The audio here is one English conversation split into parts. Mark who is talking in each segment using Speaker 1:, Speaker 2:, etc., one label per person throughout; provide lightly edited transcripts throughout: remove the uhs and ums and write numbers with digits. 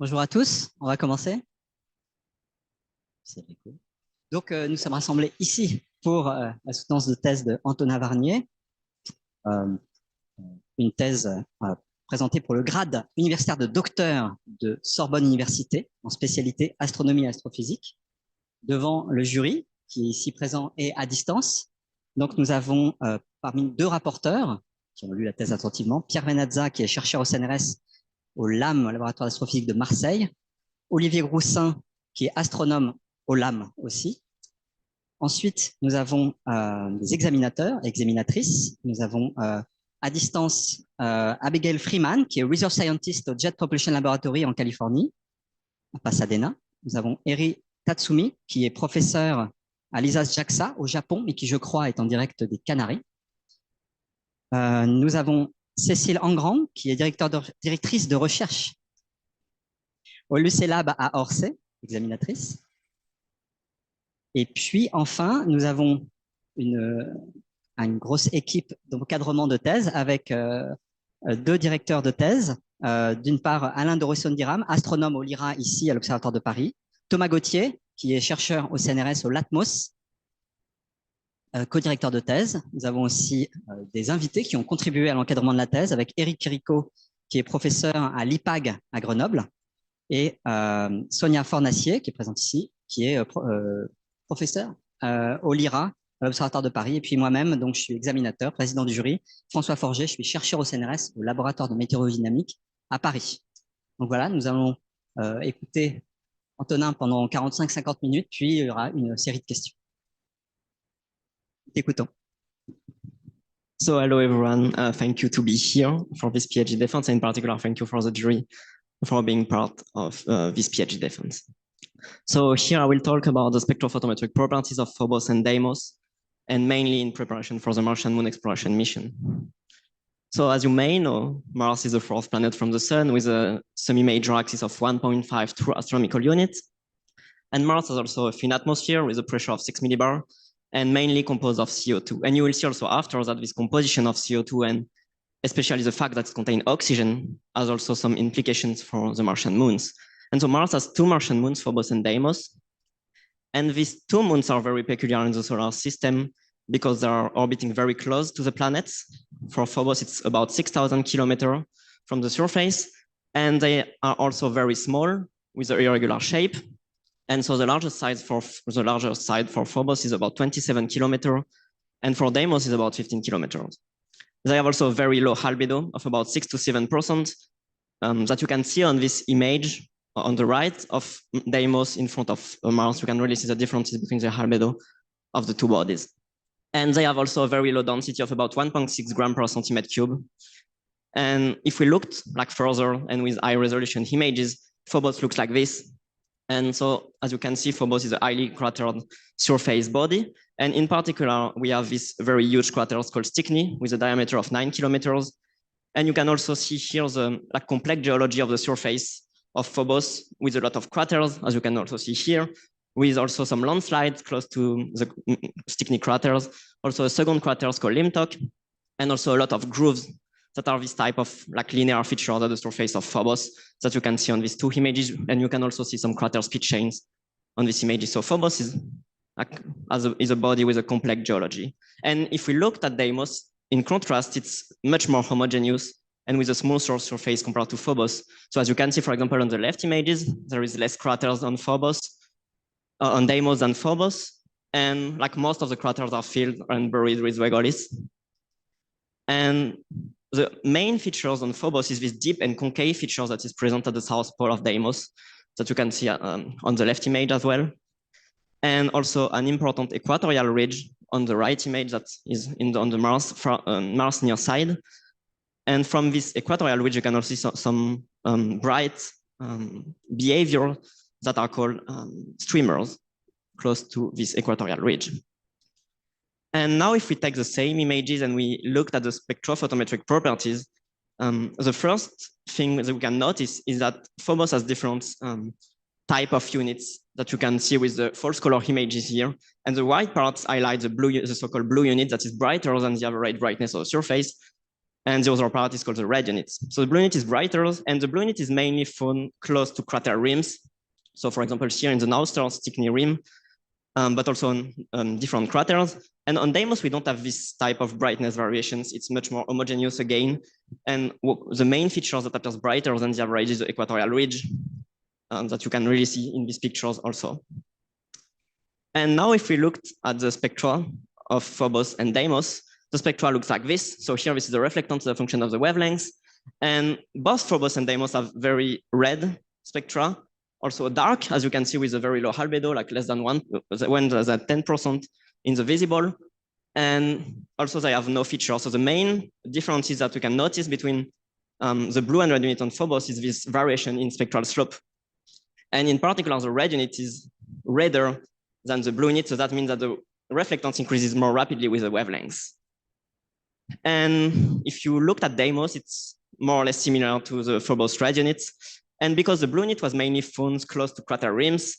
Speaker 1: Bonjour à tous, on va commencer. Donc, nous sommes rassemblés ici pour la soutenance de thèse de Antonin Wargnier, euh, une thèse présentée pour le grade universitaire de docteur de Sorbonne Université en spécialité astronomie et astrophysique, devant le jury qui est ici présent et à distance. Donc, nous avons parmi deux rapporteurs qui ont lu la thèse attentivement, Pierre Venazza, qui est chercheur au CNRS au LAM, laboratoire d'astrophysique de Marseille, Olivier Groussin, qui est astronome au LAM aussi. Ensuite, nous avons des examinateurs et examinatrices. Nous avons à distance Abigail Freeman, qui est Research Scientist au Jet Propulsion Laboratory en Californie, à Pasadena. Nous avons Eri Tatsumi, qui est professeur à l'ISAS JAXA au Japon, mais qui, je crois, est en direct des Canaries. Nous avons Cécile Engrand, qui est directrice de recherche au LUCELAB à Orsay, examinatrice. Et puis, enfin, nous avons une grosse équipe d'encadrement de thèse avec deux directeurs de thèse. D'une part, Alain de Rosson-Diram, astronome au LIRA ici à l'Observatoire de Paris. Thomas Gauthier, qui est chercheur au CNRS au LATMOS, co-directeur de thèse. Nous avons aussi des invités qui ont contribué à l'encadrement de la thèse avec Éric Quirico, qui est professeur à l'IPAG à Grenoble, et Sonia Fornacier, qui est présente ici, qui est professeur au LIRA, à l'Observatoire de Paris, et puis moi-même, donc je suis examinateur, président du jury. François Forget, je suis chercheur au CNRS, au laboratoire de météorodynamique à Paris. Donc voilà, nous allons écouter Antonin pendant 45-50 minutes, puis il y aura une série de questions. Écoutons.
Speaker 2: So hello everyone, thank you to be here for this PhD defense, and in particular thank you for the jury for being part of this PhD defense. So here I will talk about the spectrophotometric properties of Phobos and Deimos, and mainly in preparation for the Martian Moon exploration mission. So as you may know, Mars is the fourth planet from the Sun with a semi-major axis of 1.5 astronomical units. And Mars has also a thin atmosphere with a pressure of 6 millibar and mainly composed of CO2. And you will see also after that this composition of CO2 and especially the fact that it contains oxygen has also some implications for the Martian moons. And so Mars has two Martian moons, Phobos and Deimos. And these two moons are very peculiar in the solar system because they are orbiting very close to the planets. For Phobos, it's about 6,000 kilometers from the surface. And they are also very small with an irregular shape. And so the largest size for Phobos is about 27 kilometers. And for Deimos is about 15 kilometers. They have also a very low albedo of about 6 to 7% that you can see on this image on the right of Deimos in front of Mars. You can really see the differences between the albedo of the two bodies. And they have also a very low density of about 1.6 grams per centimeter cube. And if we looked like further and with high resolution images, Phobos looks like this. And so as you can see, Phobos is a highly cratered surface body. And in particular, we have this very huge crater called Stickney with a diameter of 9 kilometers. And you can also see here the complex geology of the surface of Phobos with a lot of craters, as you can also see here, with also some landslides close to the Stickney craters, also a second crater called Limtok, and also a lot of grooves that are this type of linear feature at the surface of Phobos that you can see on these two images. And you can also see some crater speed chains on these images. So Phobos is a body with a complex geology. And if we looked at Deimos, in contrast, it's much more homogeneous and with a smoother surface compared to Phobos. So as you can see, for example, on the left images, there is less craters on on Deimos than Phobos. And most of the craters are filled and buried with regolith. And the main features on Phobos is this deep and concave feature that is present at the south pole of Deimos that you can see on the left image as well. And also an important equatorial ridge on the right image that is on the Mars near side. And from this equatorial ridge, you can also see some bright behavior that are called streamers close to this equatorial ridge. And now if we take the same images and we looked at the spectrophotometric properties, the first thing that we can notice is that Phobos has different type of units that you can see with the false color images here. And the white parts highlight the so-called blue unit that is brighter than the average brightness of the surface. And the other part is called the red units. So the blue unit is brighter, and the blue unit is mainly found close to crater rims. So for example, here in the North Stickney rim, but also on different craters. And on Deimos, we don't have this type of brightness variations. It's much more homogeneous again. And the main feature that appears brighter than the average is the equatorial ridge that you can really see in these pictures also. And now if we looked at the spectra of Phobos and Deimos, the spectra looks like this. So here, this is the reflectance, the function of the wavelengths. And both Phobos and Deimos have very red spectra, also dark, as you can see, with a very low albedo, like less than 10% in the visible. And also they have no feature. So the main differences that we can notice between the blue and red unit on Phobos is this variation in spectral slope. And in particular, the red unit is redder than the blue unit. So that means that the reflectance increases more rapidly with the wavelengths. And if you looked at Deimos, it's more or less similar to the Phobos red units. And because the blue unit was mainly found close to crater rims,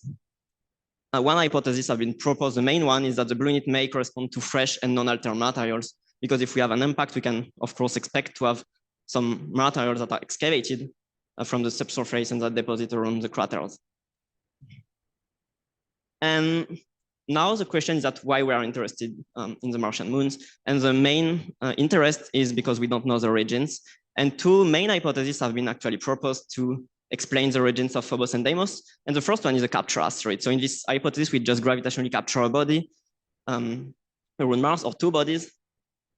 Speaker 2: one hypothesis has been proposed. The main one is that the blue unit may correspond to fresh and non-altered materials, because if we have an impact, we can, of course, expect to have some materials that are excavated from the subsurface and that deposit around the craters. And now the question is that why we are interested in the Martian moons. And the main interest is because we don't know the origins. And two main hypotheses have been actually proposed to explain the origins of Phobos and Deimos. And the first one is a capture asteroid. So in this hypothesis, we just gravitationally capture a body around Mars, or two bodies.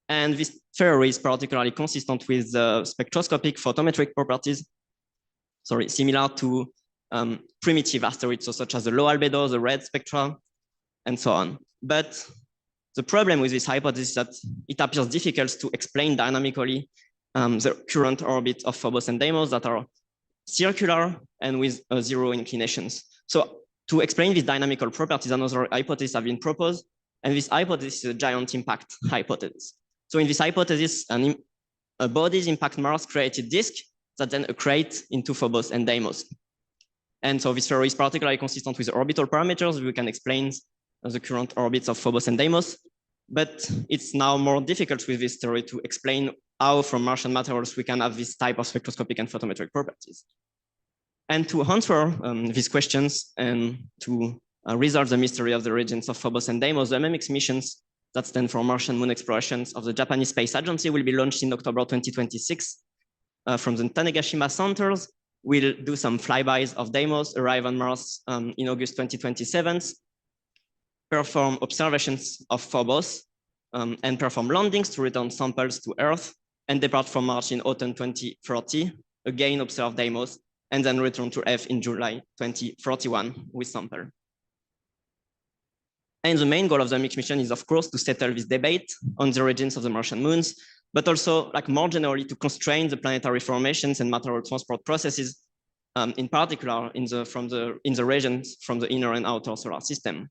Speaker 2: And this theory is particularly consistent with the spectroscopic photometric properties, similar to primitive asteroids, so such as the low albedo, the red spectra, and so on. But the problem with this hypothesis is that it appears difficult to explain dynamically the current orbit of Phobos and Deimos that are circular and with zero inclinations. So to explain these dynamical properties, another hypothesis have been proposed, and this hypothesis is a giant impact hypothesis. So in this hypothesis, a body's impact Mars created disk that then accrete into Phobos and Deimos. And so this theory is particularly consistent with the orbital parameters. We can explain the current orbits of Phobos and Deimos, but it's now more difficult with this theory to explain how from Martian materials we can have this type of spectroscopic and photometric properties. And to answer these questions and to resolve the mystery of the origins of Phobos and Deimos, the MMX missions that stand for Martian Moon Explorations of the Japanese Space Agency will be launched in October 2026 from the Tanegashima centers. We'll do some flybys of Deimos, arrive on Mars in August 2027, perform observations of Phobos, and perform landings to return samples to Earth, and depart from Mars in autumn 2030, again observe Deimos, and then return to Earth in July 2041 with sample. And the main goal of the MX mission is, of course, to settle this debate on the origins of the Martian moons, but also, like more generally, to constrain the planetary formations and material transport processes, in particular in the regions from the inner and outer solar system.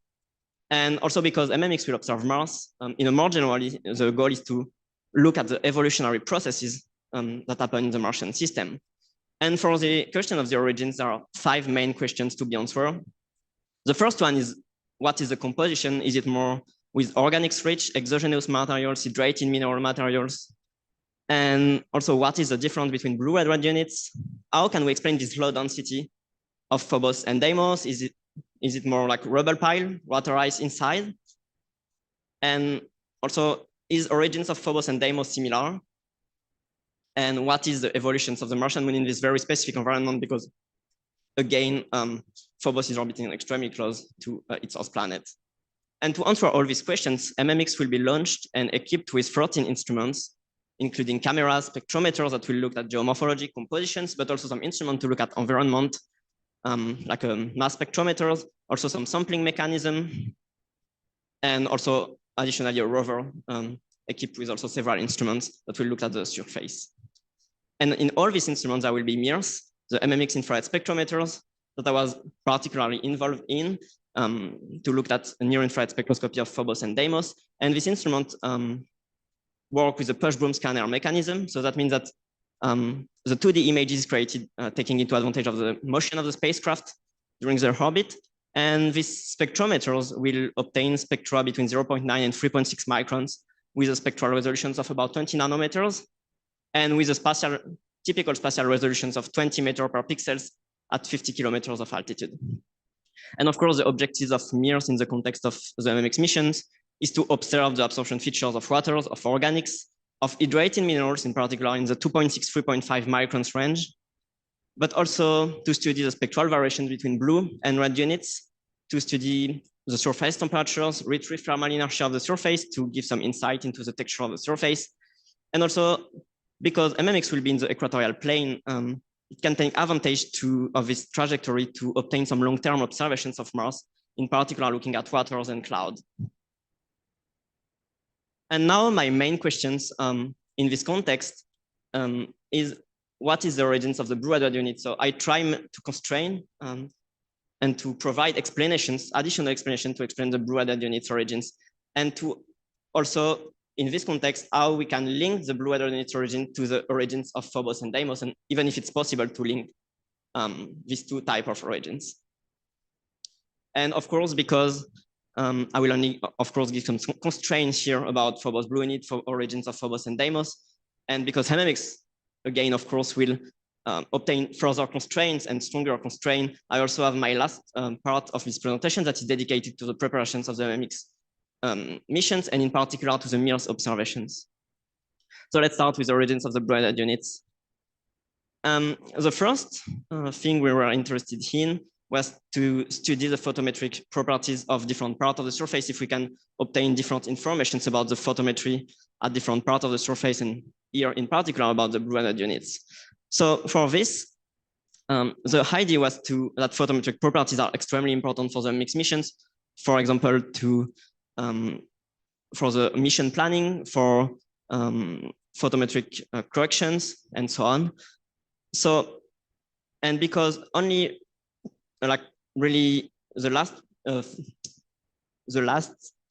Speaker 2: And also because MMX will observe Mars, in a more generally, the goal is to look at the evolutionary processes that happen in the Martian system. And for the question of the origins, there are 5 main questions to be answered. The first one is, what is the composition? Is it more with organics rich, exogenous materials, hydrated mineral materials? And also, what is the difference between blue and red units? How can we explain this low density of Phobos and Deimos? Is it more like rubble pile, water ice inside? And also, is origins of Phobos and Deimos similar? And what is the evolutions of the Martian moon in this very specific environment? Because again, Phobos is orbiting extremely close to its host planet. And to answer all these questions, MMX will be launched and equipped with 13 instruments, including cameras, spectrometers that will look at geomorphology, compositions, but also some instruments to look at environment, like mass spectrometers, also some sampling mechanism, and also additionally a rover equipped with also several instruments that will look at the surface. And in all these instruments, there will be mirrors, the MMX infrared spectrometers that I was particularly involved in to look at a near-infrared spectroscopy of Phobos and Deimos. And this instrument work with the push broom scanner mechanism. So that means that the 2D image is created taking into advantage of the motion of the spacecraft during their orbit. And these spectrometers will obtain spectra between 0.9 and 3.6 microns with a spectral resolutions of about 20 nanometers. and with a typical spatial resolutions of 20 meters per pixels at 50 kilometers of altitude. And of course, the objectives of MIRS in the context of the MMX missions is to observe the absorption features of waters, of organics, of hydrated minerals, in particular in the 2.6, 3.5 microns range, but also to study the spectral variations between blue and red units, to study the surface temperatures, retrieve thermal inertia of the surface to give some insight into the texture of the surface. And also, because MMX will be in the equatorial plane, it can take advantage of this trajectory to obtain some long-term observations of Mars, in particular looking at waters and clouds. And now my main questions in this context is, what is the origins of the blue adder unit? So I try to constrain and to provide explanations, additional explanation to explain the blue adder unit's origins, and to also, in this context, how we can link the blue adder unit's origin to the origins of Phobos and Deimos, and even if it's possible to link these two types of origins. And of course, because I will only, of course, give some constraints here about Phobos blue unit for origins of Phobos and Deimos. And because MMX, again, of course, will obtain further constraints and stronger constraints, I also have my last part of this presentation that is dedicated to the preparations of the MMX missions, and in particular to the MIRS observations. So let's start with the origins of the blue adder units. The first thing we were interested in was to study the photometric properties of different parts of the surface, if we can obtain different informations about the photometry at different parts of the surface, and here in particular about the blue adder units. So for this, the idea was that photometric properties are extremely important for the MMX missions. For example, for the mission planning, for photometric corrections, and so on. So, and because only like really the last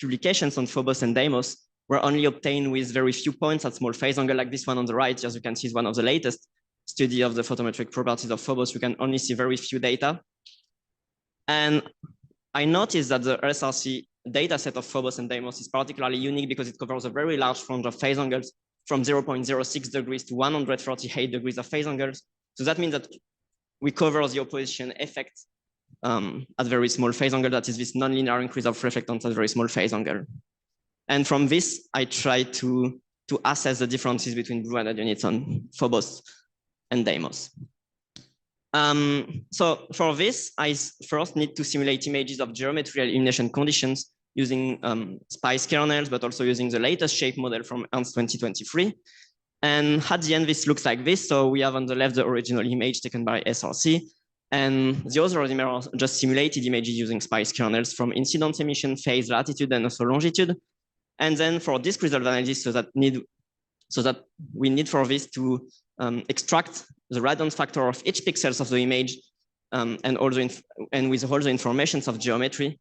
Speaker 2: publications on Phobos and Deimos were only obtained with very few points at small phase angle, like this one on the right, as you can see, is one of the latest study of the photometric properties of Phobos. We can only see very few data. And I noticed that the SRC data set of Phobos and Deimos is particularly unique because it covers a very large range of phase angles from 0.06 degrees to 138 degrees of phase angles. So that means that we cover the opposition effect at very small phase angle, that is this nonlinear increase of reflectance at very small phase angle. And from this, I try to assess the differences between blue adder units on Phobos and Deimos. So for this, I first need to simulate images of geometrical illumination conditions using SPICE kernels, but also using the latest shape model from Ernst 2023. And at the end, this looks like this. So we have on the left the original image taken by SRC, and the other are just simulated images using SPICE kernels from incidence, emission, phase, latitude, and also longitude. And then for disk result analysis, so that we need for this to extract the radiance factor of each pixels of the image, and with all the informations of geometry.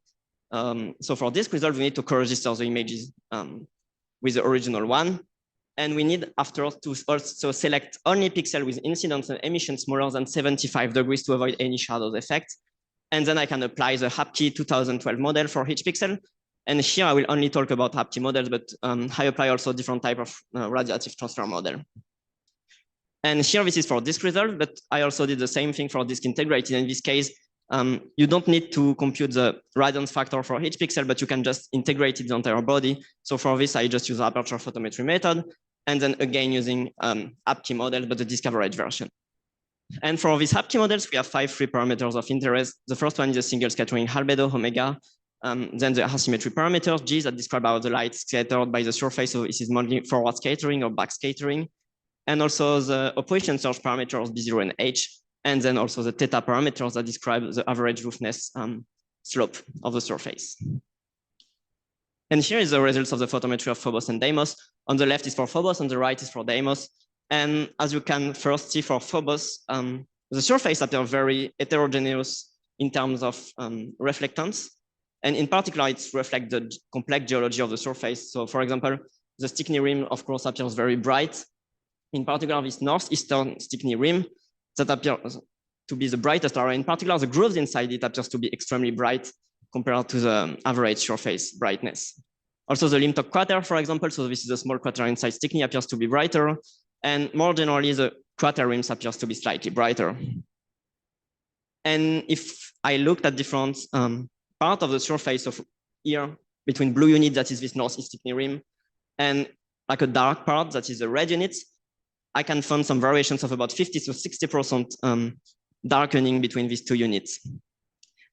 Speaker 2: So for disk result, we need to co-register the images with the original one. And we need afterwards to also select only pixel with incidence and emission smaller than 75 degrees to avoid any shadow effect. And then I can apply the HAPKey 2012 model for each pixel. And here I will only talk about HAPKey models, but I apply also different type of radiative transfer model. And here this is for disk result, but I also did the same thing for disk integrated. In this case, you don't need to compute the radiance factor for each pixel, but you can just integrate it the entire body. So for this, I just use the aperture photometry method, and then again using HAPKey model, but the disk average version. And for these HAPKey models, we have 5 free parameters of interest. The first one is a single scattering albedo, omega. Then the asymmetry parameters, G, that describe how the light is scattered by the surface. So this is mostly forward scattering or back scattering. And also the opposition surge parameters, B0 and H. And then also the theta parameters that describe the average roughness slope of the surface. And here is the results of the photometry of Phobos and Deimos. On the left is for Phobos, on the right is for Deimos. And as you can first see for Phobos, the surface appears very heterogeneous in terms of reflectance. And in particular, it reflects the complex geology of the surface. So for example, the Stickney rim, of course, appears very bright. In particular, this northeastern Stickney rim that appears to be the brightest area. In particular, the grooves inside it appears to be extremely bright compared to the average surface brightness. Also, the Limtock crater, for example, so this is a small crater inside Stickney, appears to be brighter. And more generally, the crater rims appears to be slightly brighter. And if I looked at different part of the surface of here between blue unit, that is this northeast Stickney rim, and like a dark part, that is the red unit, I can find some variations of about 50 to 60% darkening between these two units.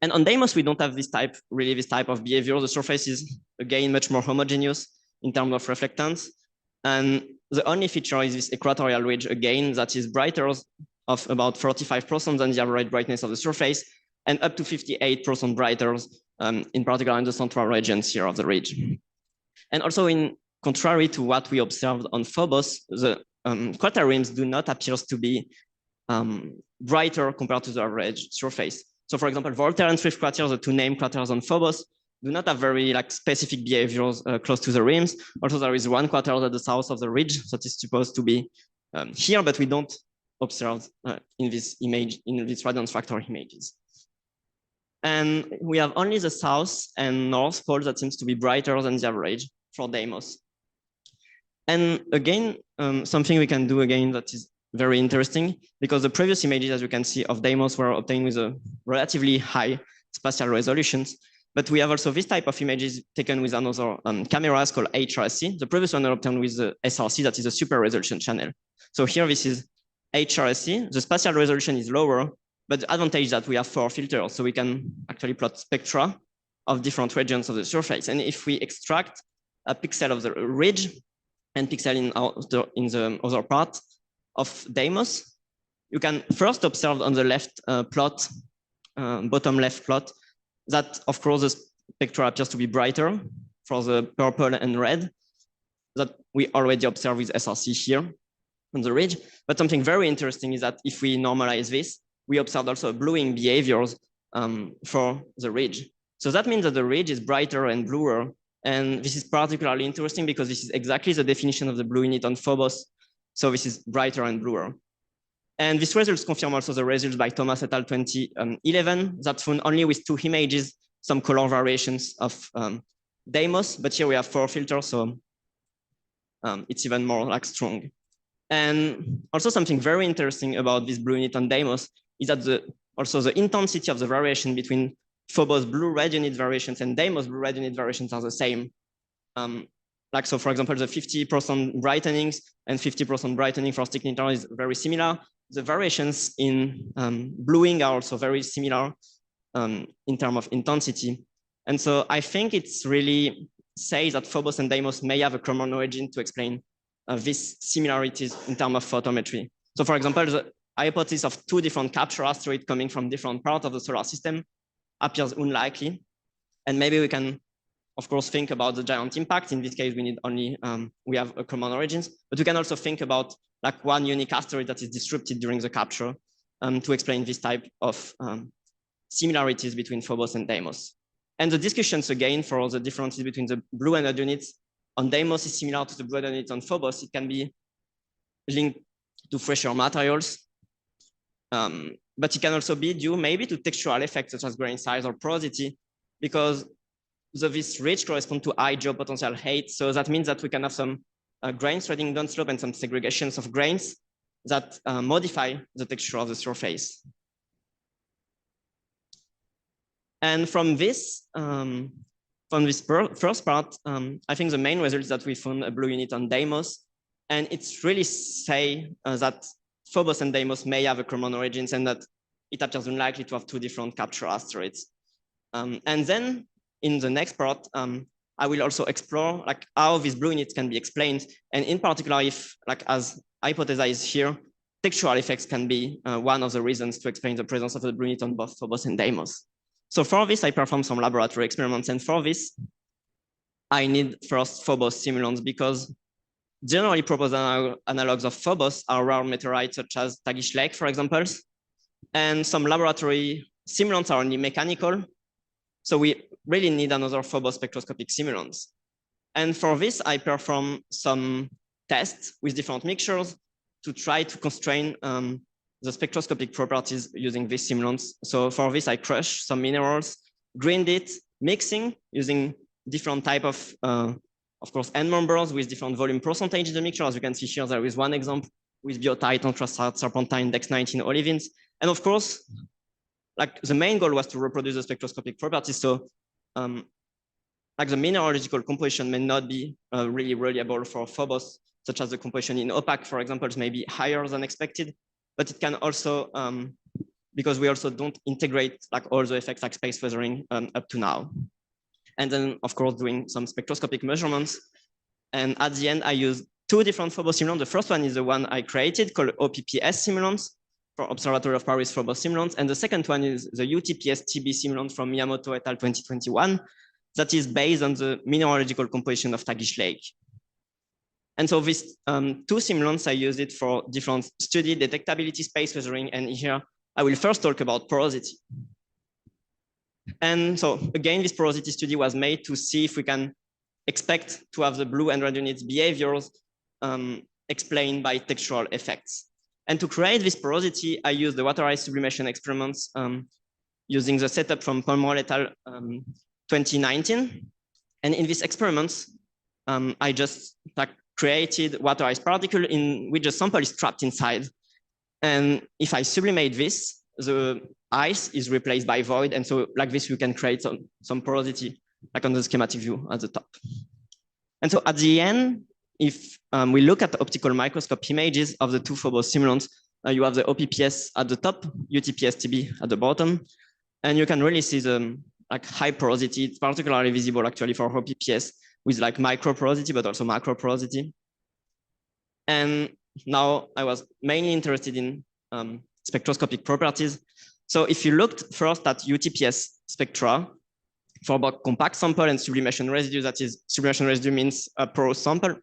Speaker 2: And on Deimos, we don't have this type of behavior. The surface is, again, much more homogeneous in terms of reflectance. And the only feature is this equatorial ridge, again, that is brighter of about 45% than the average brightness of the surface, and up to 58% brighter, in particular in the central regions here of the ridge. And also, in contrary to what we observed on Phobos, the crater rims do not appear to be brighter compared to the average surface. So for example, Voltaire and Thrift craters, the two named craters on Phobos, do not have very specific behaviors close to the rims. Also, there is one crater at the south of the ridge that is supposed to be here, but we don't observe in this image, in these radiance factor images. And we have only the south and north pole that seems to be brighter than the average for Deimos. And again, something we can do again that is very interesting, because the previous images, as you can see, of Deimos were obtained with a relatively high spatial resolutions. But we have also this type of images taken with another cameras called HRSC. The previous one obtained with the SRC, that is a super resolution channel. So here, this is HRSC. The spatial resolution is lower, but the advantage is that we have 4 filters. So we can actually plot spectra of different regions of the surface. And if we extract a pixel of the ridge and pixel in the other part of Deimos, you can first observe on the left plot, bottom left plot, that of course the spectra appears to be brighter for the purple and red that we already observed with SRC here on the ridge. But something very interesting is that if we normalize this, we observed also bluing behaviors for the ridge. So that means that the ridge is brighter and bluer. And this is particularly interesting because this is exactly the definition of the blue unit on Phobos. So this is brighter and bluer. And these results confirm also the results by Thomas et al. 2011 that found only with 2 images some color variations of Deimos, but here we have 4 filters, so it's even more strong. And also something very interesting about this blue unit on Deimos is that also the intensity of the variation between Phobos blue red unit variations and Deimos blue red unit variations are the same. So for example, the 50% brightenings and 50% brightening for Stickney is very similar. The variations in bluing are also very similar in terms of intensity. And so I think it's really says that Phobos and Deimos may have a common origin to explain these similarities in terms of photometry. So for example, the hypothesis of 2 different capture asteroids coming from different parts of the solar system appears unlikely. And maybe we can, of course, think about the giant impact. In this case, we need only, we have a common origins, but we can also think about one unique asteroid that is disrupted during the capture to explain this type of similarities between Phobos and Deimos. And the discussions again for the differences between the blue and red units on Deimos is similar to the blue unit on Phobos. It can be linked to fresher materials, but it can also be due maybe to textural effects such as grain size or porosity, because this ridge corresponds to high geopotential height. So that means that we can have some grain threading downslope and some segregations of grains that modify the texture of the surface. And from this first part, I think the main result is that we found a blue unit on Deimos, and it's really say that Phobos and Deimos may have a common origins and that it appears unlikely to have 2 different capture asteroids. And then in the next part, I will also explore how these blue units can be explained, and in particular, if as hypothesized here, textural effects can be one of the reasons to explain the presence of the blue unit on both Phobos and Deimos. So for this, I performed some laboratory experiments, and for this, I need first Phobos simulants, because generally proposed analogs of Phobos are rare meteorites such as Tagish Lake, for example, and some laboratory simulants are only mechanical. So we really need another Phobos spectroscopic simulants. And for this, I perform some tests with different mixtures to try to constrain the spectroscopic properties using these simulants. So for this, I crush some minerals, grind it, mixing using different type of of course, N members with different volume percentage in the mixture. As you can see here, there is one example with biotite, anthracite, serpentine, dex-19 olivines. And of course, like the main goal was to reproduce the spectroscopic properties. So like the mineralogical composition may not be really reliable for Phobos, such as the composition in opaque, for example, may be higher than expected, but it can also, because we also don't integrate like all the effects like space weathering up to now. And then of course, doing some spectroscopic measurements. And at the end, I used two different Phobos simulants. The first one is the one I created called OPPS simulants for Observatory of Paris Phobos simulants. And the second one is the UTPS-TB simulant from Miyamoto et al. 2021 that is based on the mineralogical composition of Tagish Lake. And so these two simulants, I use it for different study, detectability, space weathering, and here I will first talk about porosity. And so again, this porosity study was made to see if we can expect to have the blue and red units behaviors explained by textural effects. And to create this porosity, I used the water ice sublimation experiments using the setup from Palmer et al. 2019. And in these experiments, I just created water ice particle in which a sample is trapped inside. And if I sublimate this, the ice is replaced by void. And so like this, we can create some porosity, like on the schematic view at the top. And so at the end, if we look at the optical microscope images of the two Phobos simulants, you have the OPPS at the top, UTPS-TB at the bottom. And you can really see the like high porosity. It's particularly visible actually for OPPS with like micro porosity, but also macro porosity. And now I was mainly interested in spectroscopic properties. So if you looked first at UTPS spectra for both compact sample and sublimation residue, that is sublimation residue means a porous sample.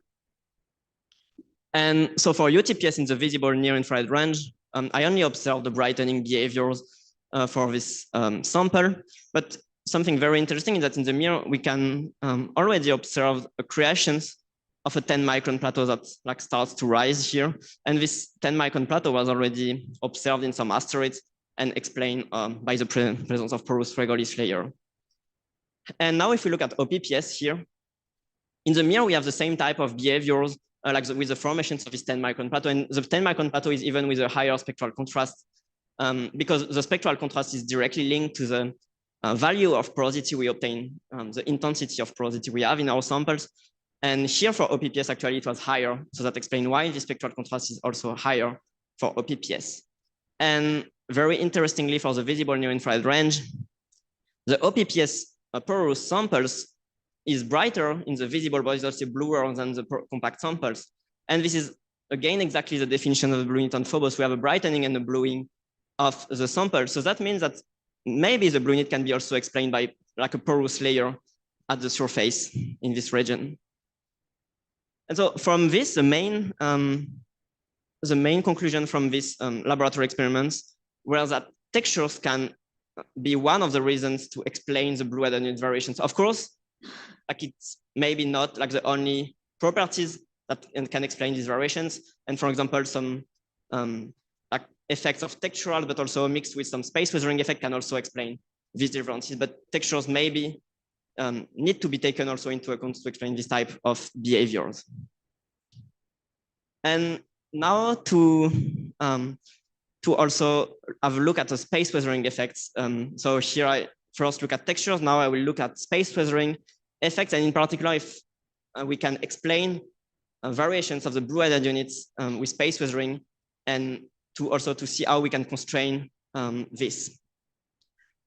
Speaker 2: And so for UTPS in the visible near infrared range, I only observed the brightening behaviors for this sample. But something very interesting is that in the mirror, we can already observe creations of a 10 micron plateau that like starts to rise here. And this 10 micron plateau was already observed in some asteroids and explained by the presence of porous regolith layer. And now if we look at OPPS here, in the mirror, we have the same type of behaviors with the formations of this 10 micron plateau. And the 10 micron plateau is even with a higher spectral contrast because the spectral contrast is directly linked to the value of porosity we obtain, the intensity of porosity we have in our samples. And here for OPPS, actually, it was higher. So that explains why the spectral contrast is also higher for OPPS. And very interestingly, for the visible near infrared range, the OPPS porous samples is brighter in the visible, but is also bluer than the compact samples. And this is, again, exactly the definition of the blue unit on Phobos. We have a brightening and a bluing of the sample. So that means that maybe the blue unit can be also explained by like a porous layer at the surface in this region. And so from this, the main conclusion from these laboratory experiments were that textures can be one of the reasons to explain the blue and unit variations. Of course, like it's maybe not like the only properties that can explain these variations. And for example, some like effects of textural, but also mixed with some space weathering effect can also explain these differences. But textures maybe need to be taken also into account to explain this type of behaviors. And now to also have a look at the space weathering effects. So here I first look at textures. Now I will look at space weathering effects, and in particular, if we can explain variations of the blue-headed units with space weathering, and to see how we can constrain this.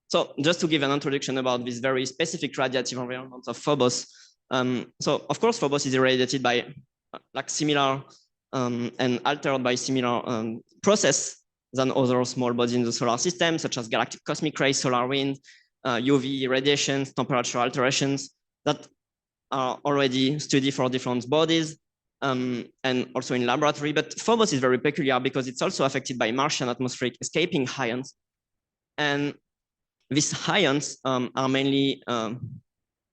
Speaker 2: So just to give an introduction about this very specific radiative environment of Phobos. So of course, Phobos is irradiated by like similar and altered by similar process than other small bodies in the solar system, such as galactic cosmic rays, solar wind, UV radiations, temperature alterations that are already studied for different bodies and also in laboratory. But Phobos is very peculiar because it's also affected by Martian atmospheric escaping ions. And these ions are mainly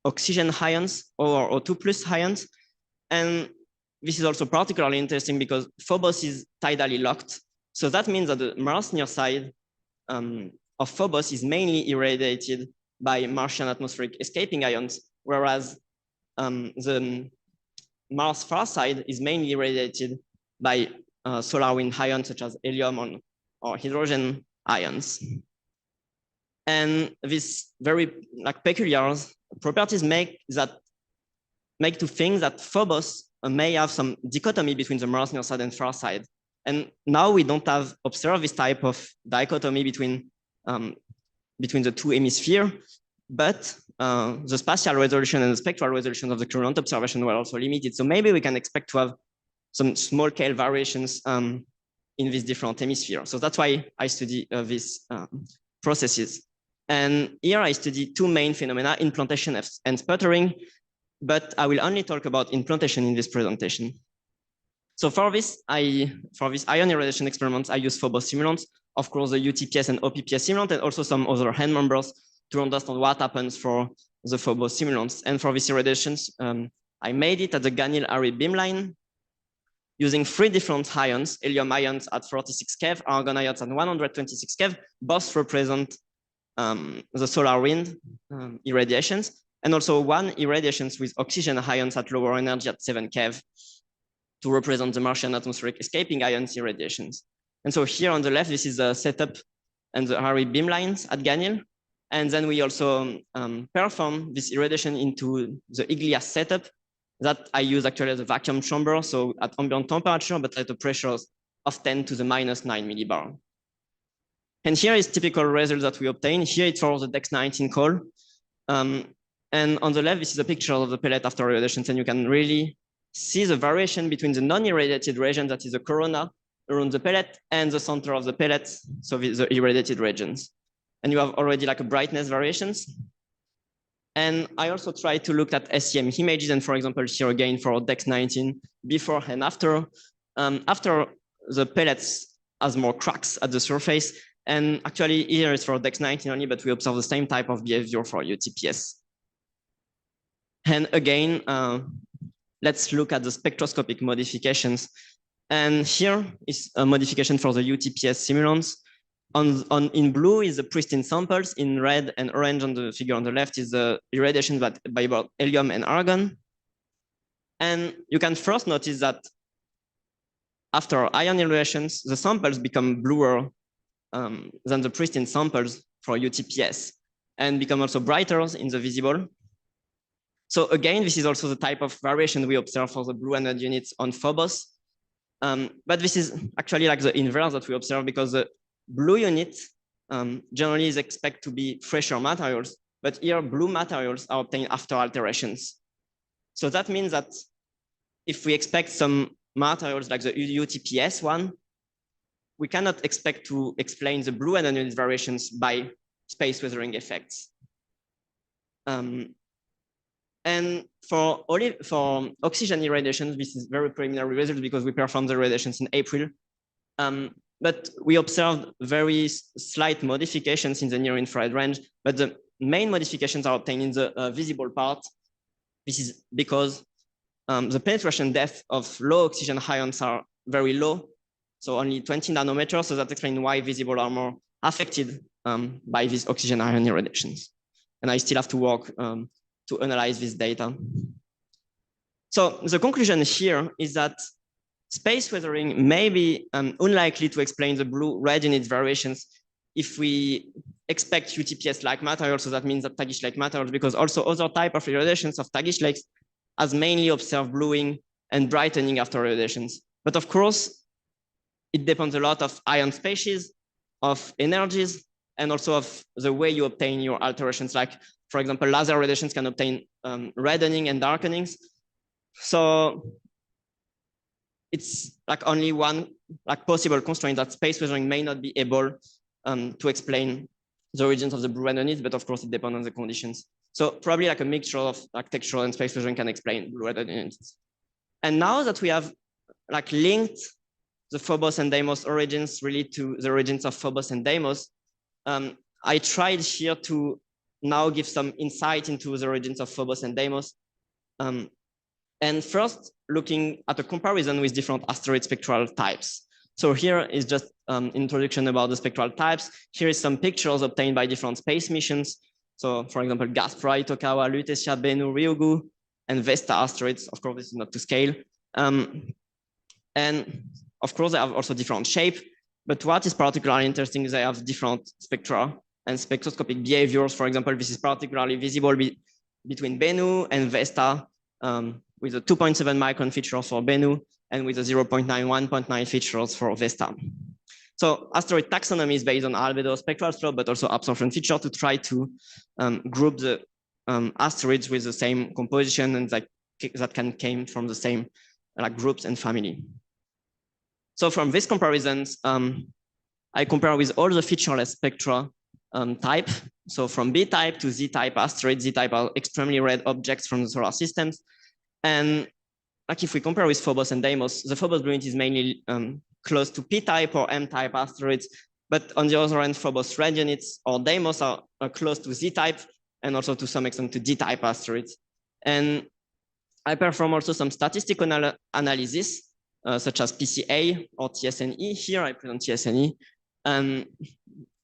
Speaker 2: oxygen ions or O2+ ions. And this is also particularly interesting because Phobos is tidally locked. So that means that the Mars near side of Phobos is mainly irradiated by Martian atmospheric escaping ions, whereas the Mars far side is mainly irradiated by solar wind ions such as helium or hydrogen ions. And these very peculiar properties make to think that Phobos may have some dichotomy between the Mars near side and far side. And now we don't have observed this type of dichotomy between the two hemispheres, but the spatial resolution and the spectral resolution of the current observation were also limited. So maybe we can expect to have some small scale variations in these different hemispheres. So that's why I study these processes. And here I study two main phenomena, implantation and sputtering, but I will only talk about implantation in this presentation. So for this ion irradiation experiments, I use Phobos simulants, of course, the UTPS and OPPS simulant, and also some other hand members to understand what happens for the Phobos simulants. And for these irradiations, I made it at the Ganil-Hari beamline using 3 different ions, helium ions at 46 keV, argon ions at 126 keV, both represent the solar wind irradiations, and also 1 irradiations with oxygen ions at lower energy at 7 keV to represent the Martian atmospheric escaping ions irradiations. And so here on the left, this is the setup and the Hari beamlines at Ganil. And then we also perform this irradiation into the Iglia setup that I use actually as a vacuum chamber, so at ambient temperature, but at the pressures of 10 to the minus 9 millibar. And here is typical results that we obtain. Here it's for the DEX-19 call. And on the left, this is a picture of the pellet after irradiations, and you can really see the variation between the non-irradiated region, that is the corona around the pellet, and the center of the pellets, so the irradiated regions. And you have already like a brightness variations. And I also try to look at SEM images, and for example, here again for DEX-19, before and after. After the pellets has more cracks at the surface, and actually here is for DEX-19 only, but we observe the same type of behavior for UTPS. And again, let's look at the spectroscopic modifications. And here is a modification for the UTPS simulants. In blue is the pristine samples. In red and orange on the figure on the left is the irradiation by both helium and argon. And you can first notice that after ion irradiations, the samples become bluer than the pristine samples for UTPS, and become also brighter in the visible. So again, this is also the type of variation we observe for the blue energy units on Phobos. But this is actually like the inverse that we observe, because the blue unit generally is expected to be fresher materials, but here blue materials are obtained after alterations. So that means that if we expect some materials like the UTPS one, we cannot expect to explain the blue energy unit variations by space weathering effects. And for oxygen irradiations, this is very preliminary results because we performed the irradiations in April. But we observed very slight modifications in the near infrared range, but the main modifications are obtained in the visible part. This is because the penetration depth of low oxygen ions are very low, so only 20 nanometers. So that explains why visible are more affected by these oxygen ion irradiations. And I still have to work to analyze this data. So the conclusion here is that space weathering may be unlikely to explain the blue-red unit variations if we expect UTPS-like materials. So that means that Tagish-like materials, because also other type of irradiations of Tagish lakes has mainly observed bluing and brightening after irradiations. But of course, it depends a lot of ion species, of energies, and also of the way you obtain your alterations. Like, for example, laser radiations can obtain reddening and darkenings. So it's like only one possible constraint, that space weathering may not be able to explain the origins of the blue-red units, but of course it depends on the conditions. So probably like a mixture of textural and space weathering can explain blue-red units. And now that we have linked the Phobos and Deimos origins really to the origins of Phobos and Deimos, I tried here to now give some insight into the origins of Phobos and Deimos. And first, looking at a comparison with different asteroid spectral types. So here is just introduction about the spectral types. Here is some pictures obtained by different space missions. So for example, Gaspra, Itokawa, Lutetia, Bennu, Ryugu. and Vesta asteroids. Of course, this is not to scale. And of course, they have also different shape. But what is particularly interesting is they have different spectra and spectroscopic behaviors. For example, this is particularly visible between Bennu and Vesta, with a 2.7 micron features for Bennu and with a 0.9, 1.9 features for Vesta. So asteroid taxonomy is based on albedo spectral slope, but also absorption feature to try to group the asteroids with the same composition and that can came from the same groups and family. So from these comparisons, I compare with all the featureless spectra type. So from B type to Z type asteroids, Z type are extremely red objects from the solar systems. And like if we compare with Phobos and Deimos, the Phobos blueness is mainly close to P type or M type asteroids. But on the other hand, Phobos red units or Deimos are close to Z type and also to some extent to D type asteroids. And I perform also some statistical analysis, such as PCA or TSNE. Here I present TSNE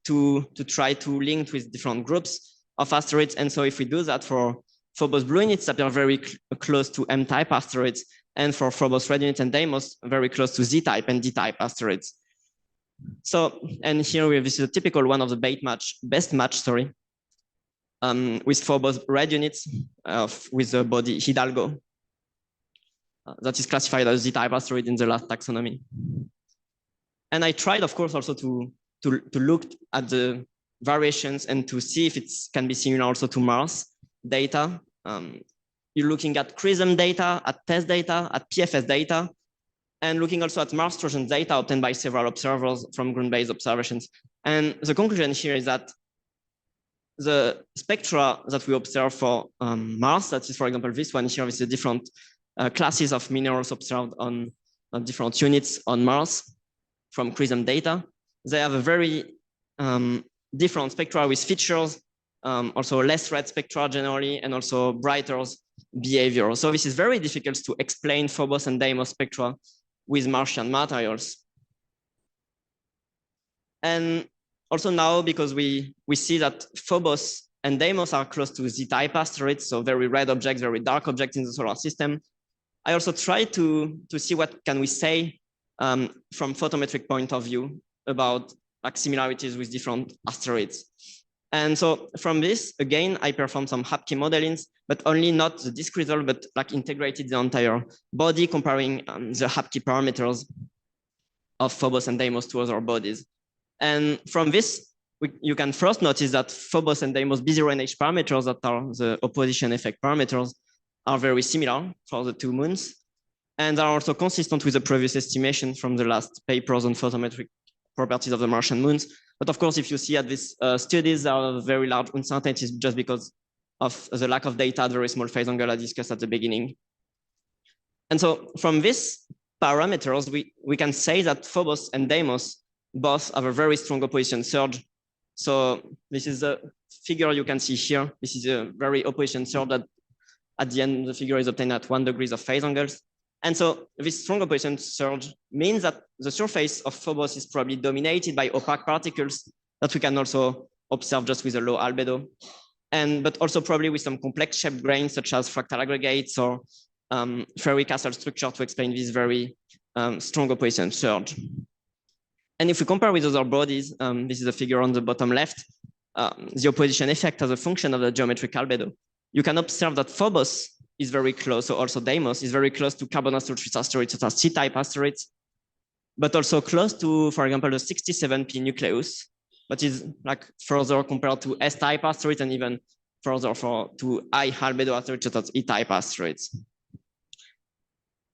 Speaker 2: to try to link with different groups of asteroids. And so if we do that for Phobos blue units that are very close to M-type asteroids, and for Phobos red units and Deimos, very close to Z-type and D-type asteroids. So, and here we have, this is a typical one of the best match, with Phobos red units with the body Hidalgo. That is classified as Z-type asteroid in the last taxonomy. And I tried, of course, also to look at the variations and to see if it can be similar also to Mars data. You're looking at CRISM data, at TESS data, at PFS data, and looking also at Mars Trojan data obtained by several observers from ground-based observations. And the conclusion here is that the spectra that we observe for Mars, that is, for example, this one here, with the different classes of minerals observed on different units on Mars from CRISM data, they have a very different spectra with features, also less red spectra generally, and also brighter behavior. So this is very difficult to explain Phobos and Deimos spectra with Martian materials. And also now, because we see that Phobos and Deimos are close to Z-type asteroids, so very red objects, very dark objects in the solar system, I also try to see what can we say from photometric point of view about similarities with different asteroids. And so from this, again, I performed some HAPKey modelings, but only not the disk result, but integrated the entire body, comparing the HAPKey parameters of Phobos and Deimos to other bodies. And from this, you can first notice that Phobos and Deimos B0 and H parameters, that are the opposition effect parameters, are very similar for the two moons, and are also consistent with the previous estimation from the last papers on photometric properties of the Martian moons. But of course, if you see at these studies, there are very large uncertainties just because of the lack of data at very small phase angle I discussed at the beginning. And so from these parameters, we can say that Phobos and Deimos both have a very strong opposition surge. So this is a figure you can see here. This is a very opposition surge that at the end, the figure is obtained at 1 degree of phase angles. And so this strong opposition surge means that the surface of Phobos is probably dominated by opaque particles that we can also observe just with a low albedo, but also probably with some complex shaped grains such as fractal aggregates or ferric castle structure to explain this very strong opposition surge. And if we compare with other bodies, this is a figure on the bottom left, the opposition effect as a function of the geometric albedo. You can observe that Phobos is very close, so also Deimos is very close to carbonaceous asteroids such as C-type asteroids, but also close to, for example, the 67P nucleus, but is further compared to S-type asteroids and even further to high albedo asteroids such as E-type asteroids.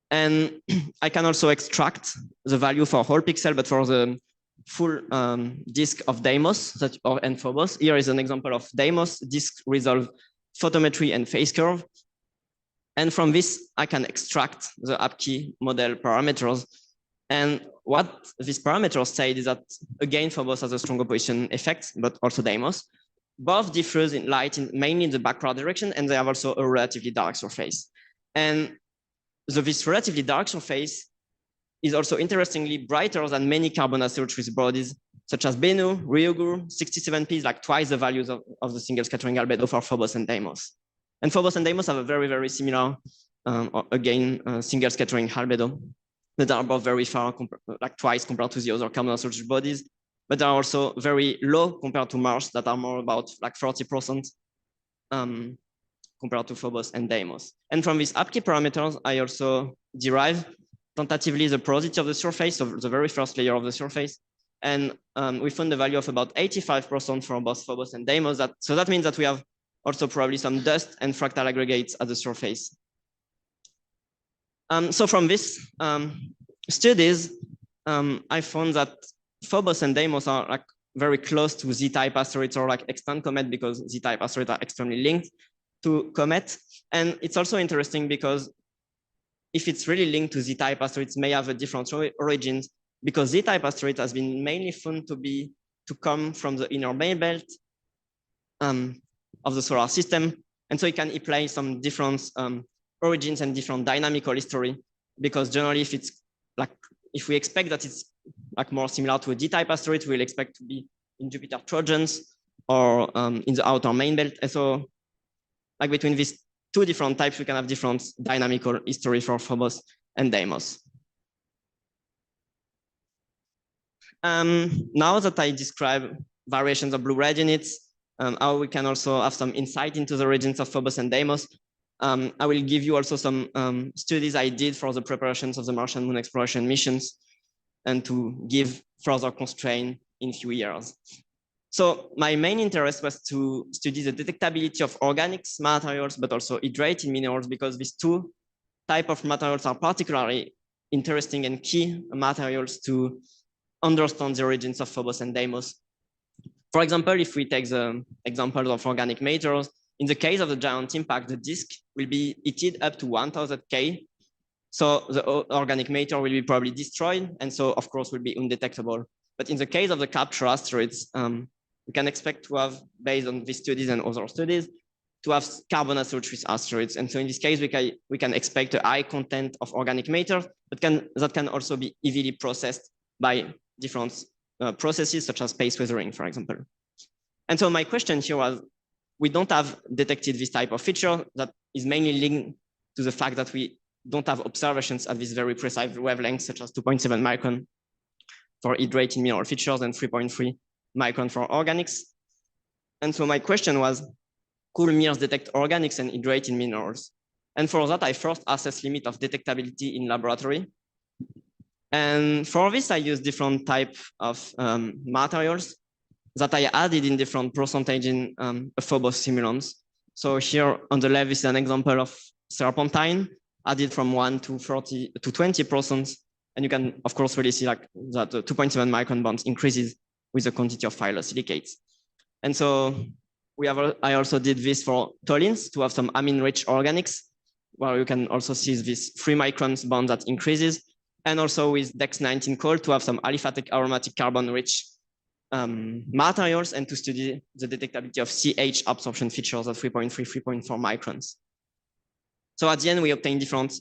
Speaker 2: And I can also extract the value for whole pixel, but for the full disk of Deimos and Phobos. Here is an example of Deimos disk resolve photometry and phase curve. And from this, I can extract the HAPKey model parameters. And what these parameters say is that, again, Phobos has a strong opposition effect, but also Deimos. Both differs in light, mainly in the backward direction, and they have also a relatively dark surface. And so this relatively dark surface is also interestingly brighter than many carbonaceous bodies, such as Bennu, Ryugu, 67P is twice the values of the single scattering albedo for Phobos and Deimos. And Phobos and Deimos have a very, very similar, single scattering albedo. That are both very far, like twice compared to the other carbon-associated bodies, but are also very low compared to Mars, that are more about like 40% compared to Phobos and Deimos. And from these APKey parameters, I also derive tentatively the porosity of the surface, of the very first layer of the surface. And we found the value of about 85% for both Phobos and Deimos. So that means that we have also probably some dust and fractal aggregates at the surface. So from this studies, I found that Phobos and Deimos are like very close to Z-type asteroids or like extant comet, because Z-type asteroids are extremely linked to comet. And it's also interesting because if it's really linked to Z-type asteroids, may have a different origins, because Z-type asteroid has been mainly found to come from the inner main belt of the solar system. And so it can imply some different origins and different dynamical history, because generally if we expect that it's like more similar to a D-type asteroid, we'll expect to be in Jupiter Trojans or in the outer main belt. And so like between these two different types, we can have different dynamical history for Phobos and Deimos. Now that I describe variations of blue red units, how we can also have some insight into the origins of Phobos and Deimos, I will give you also some studies I did for the preparations of the Martian moon exploration missions, and to give further constraint in a few years. So my main interest was to study the detectability of organics materials, but also hydrated minerals, because these two types of materials are particularly interesting and key materials to understand the origins of Phobos and Deimos. For example, if we take the example of organic majors, in the case of the giant impact, the disk will be heated up to 1000 K. So the organic matter will be probably destroyed, and so of course will be undetectable. But in the case of the capture asteroids, we can expect to have, based on these studies and other studies, to have carbon-associated asteroids. And so in this case, we can expect a high content of organic matter, but that can also be easily processed by different processes, such as space weathering, for example. And so my question here was, we don't have detected this type of feature that is mainly linked to the fact that we don't have observations at this very precise wavelength, such as 2.7 micron for hydrated mineral features and 3.3 micron for organics. And so my question was, could mirrors detect organics and hydrated minerals? And for that, I first assessed limit of detectability in laboratory. And for this, I used different type of materials that I added in different percentage in Phobos simulants. So here on the left is an example of serpentine added from 1 to 30 to 20%. And you can, of course, really see like that the 2.7 micron bonds increases with the quantity of phyllosilicates. And so I also did this for toluenes to have some amine-rich organics, where you can also see this 3 microns bond that increases. And also with DEX-19 coal to have some aliphatic aromatic carbon-rich materials, and to study the detectability of CH absorption features at 3.3, 3.4 microns. So at the end, we obtain different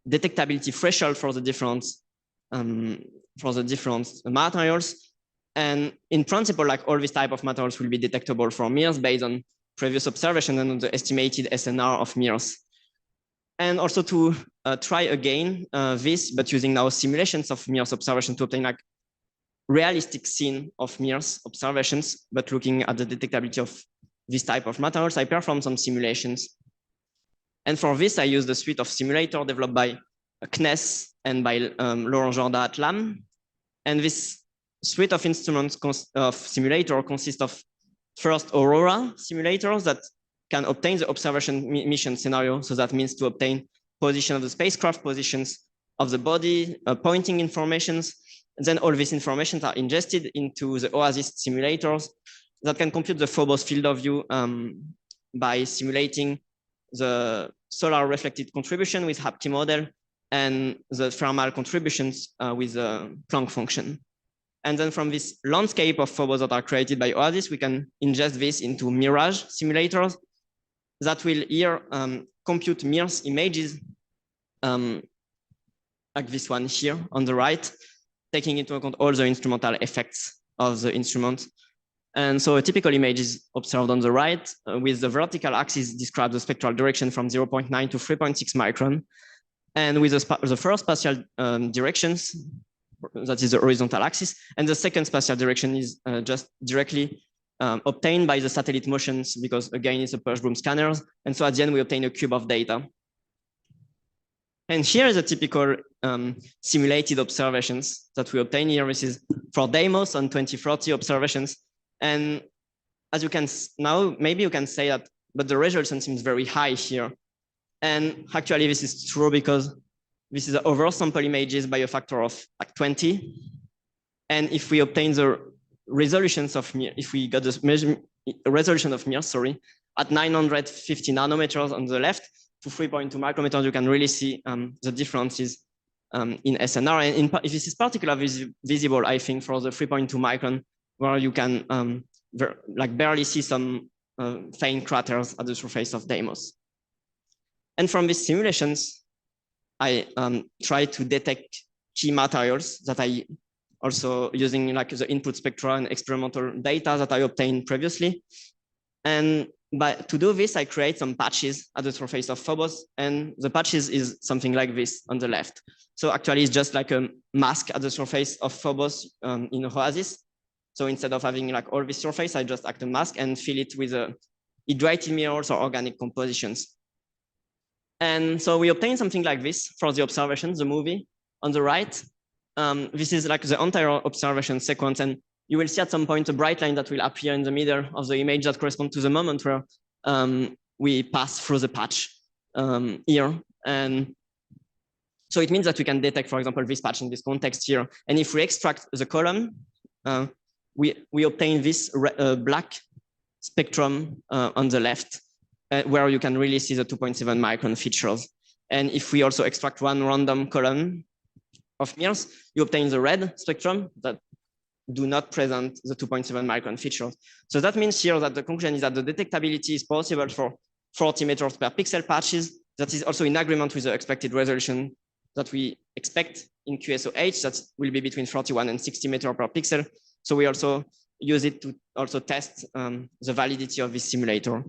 Speaker 2: detectability threshold for the different materials. And in principle, like all these type of materials will be detectable for mirrors based on previous observation and on the estimated SNR of mirrors. And also to try again this, but using now simulations of mirrors observation to obtain like realistic scene of mirrors observations, but looking at the detectability of this type of materials, I performed some simulations. And for this, I used a suite of simulator developed by CNES and by Laurent Jorda at LAM. And this suite of instruments of simulator consists of first Aurora simulators that can obtain the observation mission scenario. So that means to obtain position of the spacecraft, positions of the body, pointing informations. And then all these informations are ingested into the OASIS simulators that can compute the Phobos field of view by simulating the solar reflected contribution with APKey model and the thermal contributions with the Planck function. And then from this landscape of Phobos that are created by OASIS, we can ingest this into Mirage simulators that will here compute mirrors images like this one here on the right, taking into account all the instrumental effects of the instrument And so a typical image is observed on the right, with the vertical axis describes the spectral direction from 0.9 to 3.6 micron. And with the first spatial directions, that is the horizontal axis, and the second spatial direction is just directly obtained by the satellite motions, because again, it's a push broom scanners. And so at the end, we obtain a cube of data. And here is a typical simulated observations that we obtain here. This is for Deimos on 2030 observations. And as you can now, maybe you can say that, but the resolution seems very high here. And actually, this is true because this is oversample images by a factor of like 20. And if we obtain the resolutions of mirror, if we got the resolution of mirrors, sorry, at 950 nanometers on the left to 3.2 micrometers, you can really see the differences in SNR. And this is particularly visible, I think, for the 3.2 micron, where you can like barely see some faint craters at the surface of Deimos. And from these simulations, I try to detect key materials that I also using like the input spectra and experimental data that I obtained previously. And to do this, I create some patches at the surface of Phobos, and the patches is something like this on the left. So actually it's just like a mask at the surface of Phobos in Oasis. So instead of having like all this surface, I just act a mask and fill it with hydrated mirrors or organic compositions. And so we obtain something like this for the observation, the movie on the right. This is like the entire observation sequence. And you will see at some point a bright line that will appear in the middle of the image that corresponds to the moment where we pass through the patch here. And so it means that we can detect, for example, this patch in this context here. And if we extract the column, we obtain this black spectrum on the left, where you can really see the 2.7 micron features. And if we also extract one random column of mirrors, you obtain the red spectrum that do not present the 2.7 micron features. So that means here that the conclusion is that the detectability is possible for 40 meters per pixel patches. That is also in agreement with the expected resolution that we expect in QSOH, that will be between 41 and 60 meters per pixel. So we also use it to also test the validity of this simulator.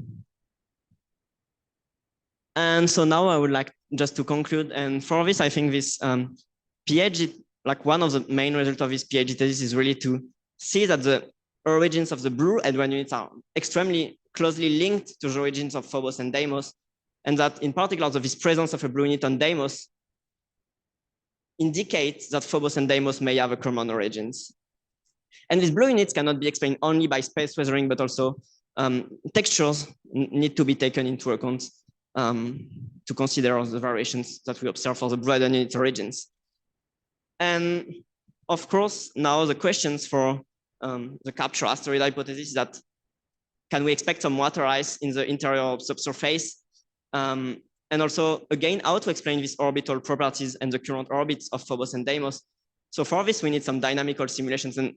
Speaker 2: And so now I would like just to conclude. And for this, I think this PhD, like one of the main results of this PhD thesis is really to see that the origins of the blue hadron units are extremely closely linked to the origins of Phobos and Deimos. And that in particular, this presence of a blue unit on Deimos indicates that Phobos and Deimos may have a common origins. And these blue units cannot be explained only by space weathering, but also textures need to be taken into account to consider the variations that we observe for the blue hadron unit origins. And of course, now the questions for the capture asteroid hypothesis is that can we expect some water ice in the interior of subsurface? And also, again, how to explain these orbital properties and the current orbits of Phobos and Deimos. So for this, we need some dynamical simulations. And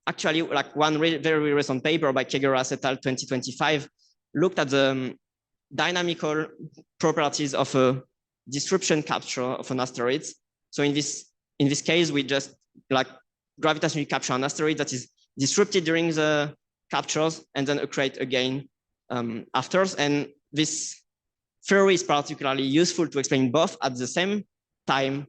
Speaker 2: actually, like one very recent paper by Kegeras et al. 2025 looked at the dynamical properties of a disruption capture of an asteroid. So in this case, we just like gravitationally capture an asteroid that is disrupted during the captures and then accrete again after. And this theory is particularly useful to explain both at the same time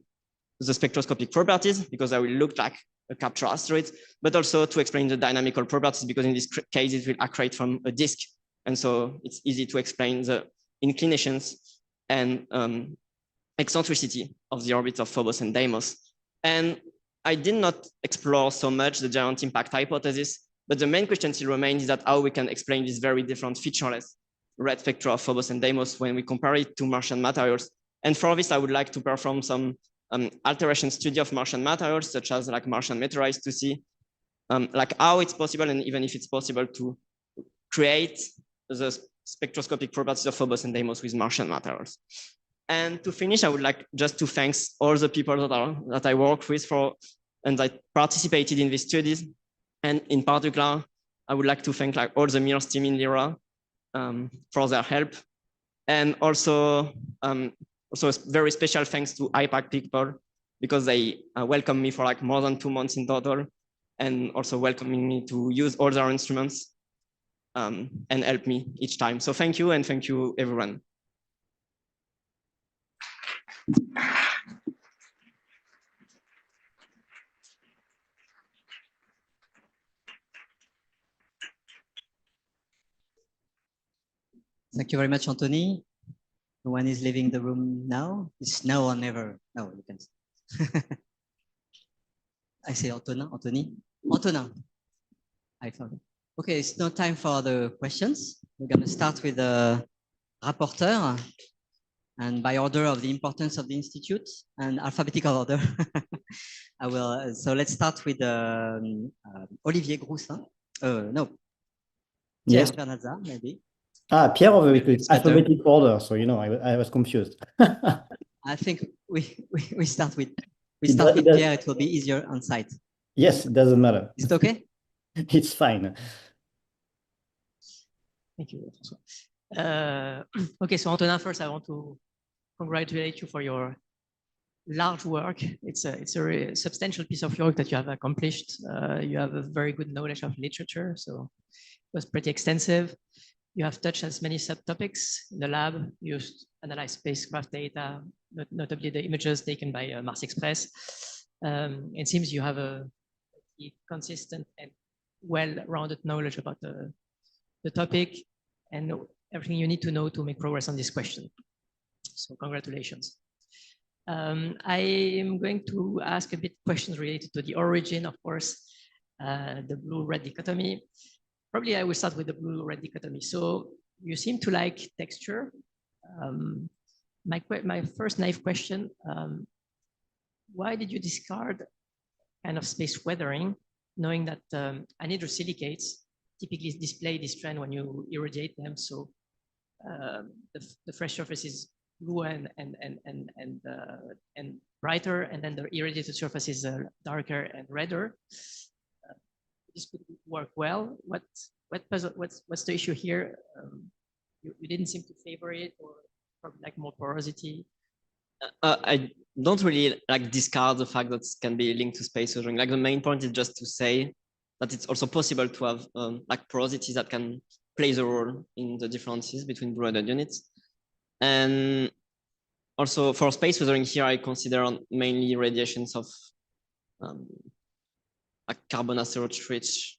Speaker 2: the spectroscopic properties, because I will look like a capture asteroid, but also to explain the dynamical properties, because in this case, it will accrete from a disk. And so it's easy to explain the inclinations and eccentricity of the orbits of Phobos and Deimos. And I did not explore so much the giant impact hypothesis, but the main question still remains is that how we can explain these very different featureless red spectra of Phobos and Deimos when we compare it to Martian materials. And for this, I would like to perform some alteration study of Martian materials, such as like Martian meteorites, to see like how it's possible, and even if it's possible, to create the spectroscopic properties of Phobos and Deimos with Martian materials. And to finish, I would like just to thank all the people that I work with and that participated in these studies. And in particular, I would like to thank like all the MIRS team in Lyra for their help. And also a very special thanks to IPAC people, because they welcomed me for like more than 2 months in total. and also welcoming me to use all their instruments and help me each time. So thank you, and thank you, everyone.
Speaker 1: Thank you very much, Anthony. No one is leaving the room now. It's now or never. No, you can. I say Antonin, Antonin. I found it. Okay, it's no time for the questions. We're going to start with the rapporteur, and by order of the importance of the institute and alphabetical order. I will. So let's start with Olivier Groussin. No, Pierre
Speaker 3: Yes.
Speaker 1: Bernazza, maybe.
Speaker 3: Ah, Pierre of the alphabetic
Speaker 1: better.
Speaker 3: order. So, you know, I was confused.
Speaker 1: I think we start with Pierre. It will be easier on site.
Speaker 3: Yes, it doesn't matter.
Speaker 1: Is it okay?
Speaker 3: It's fine.
Speaker 4: Thank you. Okay, so Antonin, first I want to congratulate you for your large work. It's a very substantial piece of work that you have accomplished. You have a very good knowledge of literature, so it was pretty extensive. You have touched as many subtopics in the lab. You analyzed spacecraft data, notably the images taken by Mars Express. It seems you have a consistent and well-rounded knowledge about the topic and everything you need to know to make progress on this question. So congratulations. I am going to ask a bit questions related to the origin, of course, the blue-red dichotomy. Probably I will start with the blue-red dichotomy. So you seem to like texture. My first naive question, why did you discard kind of space weathering, knowing that anhydrous silicates typically display this trend when you irradiate them? So the fresh surface is blue and brighter, and then the irradiated surface is darker and redder. This could work well. What's the issue here? You didn't seem to favor it, or probably like more porosity.
Speaker 2: I don't really like discard the fact that it can be linked to space weathering. Like the main point is just to say that it's also possible to have like porosity that can play the role in the differences between blue and red units. And also for space weathering here, I consider mainly radiations of like carbonaceous-rich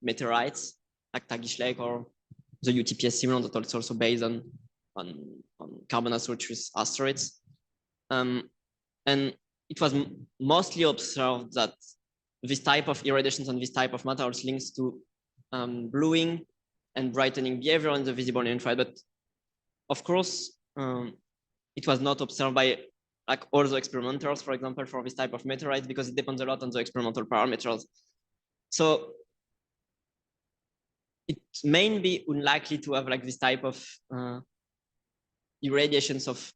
Speaker 2: meteorites, like Tagish Lake or the UTPS simulant that is also based on carbonaceous asteroids. And it was mostly observed that this type of irradiations on this type of materials links to bluing and brightening behavior in the visible infrared. But of course, it was not observed by like all the experimenters, for example, for this type of meteorites, because it depends a lot on the experimental parameters. So it may be unlikely to have like this type of irradiations of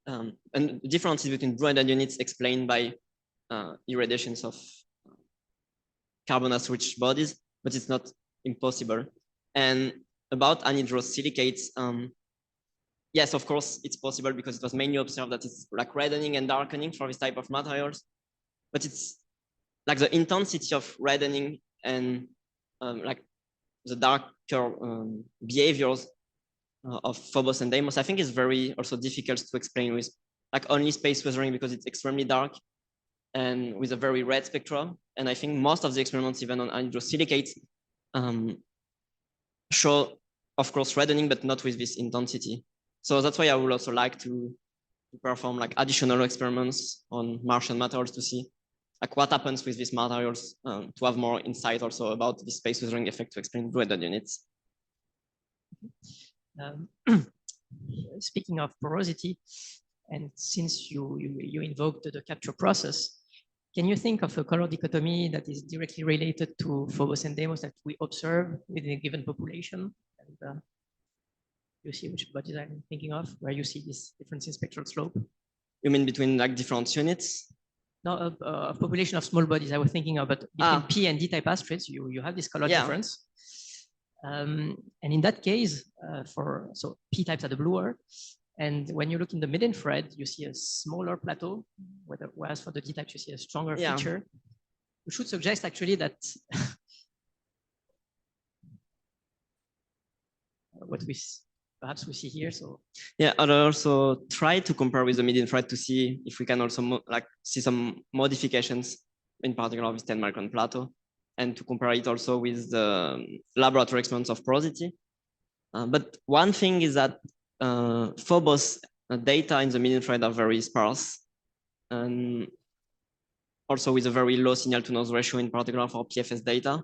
Speaker 2: and the differences between blue and red units explained by irradiations of carbonaceous-rich bodies, but it's not impossible. And about anhydrous silicates, yes, of course, it's possible because it was mainly observed that it's like reddening and darkening for this type of materials, but it's like the intensity of reddening and like the darker behaviors of Phobos and Deimos, I think is very also difficult to explain with like only space weathering because it's extremely dark and with a very red spectrum. And I think most of the experiments, even on anhydrous silicates, show, of course, reddening, but not with this intensity. So that's why I would also like to perform like additional experiments on Martian materials to see like what happens with these materials to have more insight also about the space weathering effect to explain blue and red units.
Speaker 4: Speaking of porosity, and since you invoked the capture process, can you think of a color dichotomy that is directly related to Phobos and Deimos that we observe within a given population? And you see which bodies I'm thinking of, where you see this difference in spectral slope?
Speaker 2: You mean between like different units?
Speaker 4: No, a population of small bodies I was thinking of, but between P and D type asteroids, you have this color difference. And in that case, so P types are the bluer, and when you look in the mid-infrared, you see a smaller plateau, whereas for the D types you see a stronger feature. we should suggest actually that what we perhaps we see here. So
Speaker 2: yeah, I'll also try to compare with the mid-infrared to see if we can also see some modifications, in particular with 10 micron plateau, and to compare it also with the laboratory experiments of porosity. But one thing is that Phobos data in the mid-infrared are very sparse, and also with a very low signal-to-noise ratio, in particular for PFS data.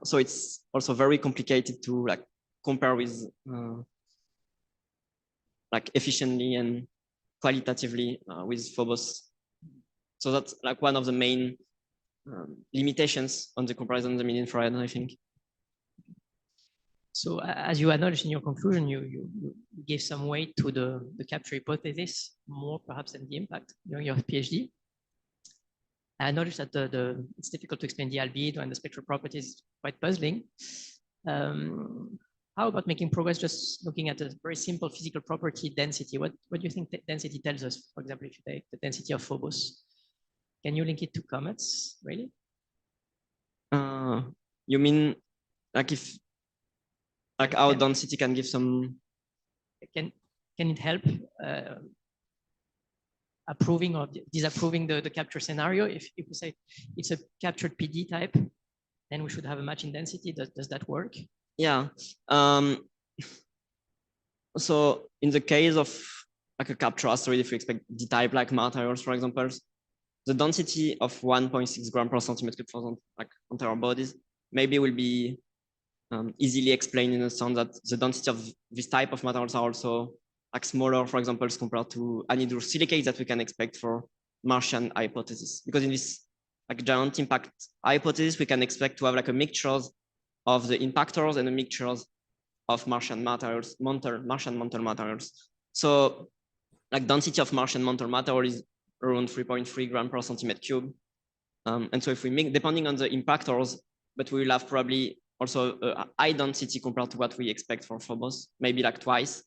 Speaker 2: So it's also very complicated to compare with efficiently and qualitatively with Phobos. So that's one of the main limitations on the comparison of the mid-infrared, I think.
Speaker 4: So as you acknowledged in your conclusion, you gave some weight to the capture hypothesis, more perhaps than the impact during your PhD. I noticed that it's difficult to explain the albedo and the spectral properties, quite puzzling. How about making progress just looking at a very simple physical property, density? What do you think density tells us? For example, if you take the density of Phobos, can you link it to comets, really?
Speaker 2: You mean if our density can give some?
Speaker 4: Can it help approving or disapproving the capture scenario? If we say it's a captured PD type, then we should have a match in density. Does that work?
Speaker 2: Yeah. So in the case of a capture asteroid, if we expect D-type materials, for example, the density of 1.6 gram per centimeter cube for entire bodies maybe will be easily explained in the sense that the density of this type of materials are also smaller, for example, compared to anhydrous silicates that we can expect for Martian hypothesis. Because in this giant impact hypothesis, we can expect to have a mixture of the impactors and the mixtures of Martian materials, Martian mantle materials. So density of Martian mantle material is around 3.3 gram per centimeter cube. And so if we make, depending on the impactors, but we will have probably also a high density compared to what we expect for Phobos, maybe twice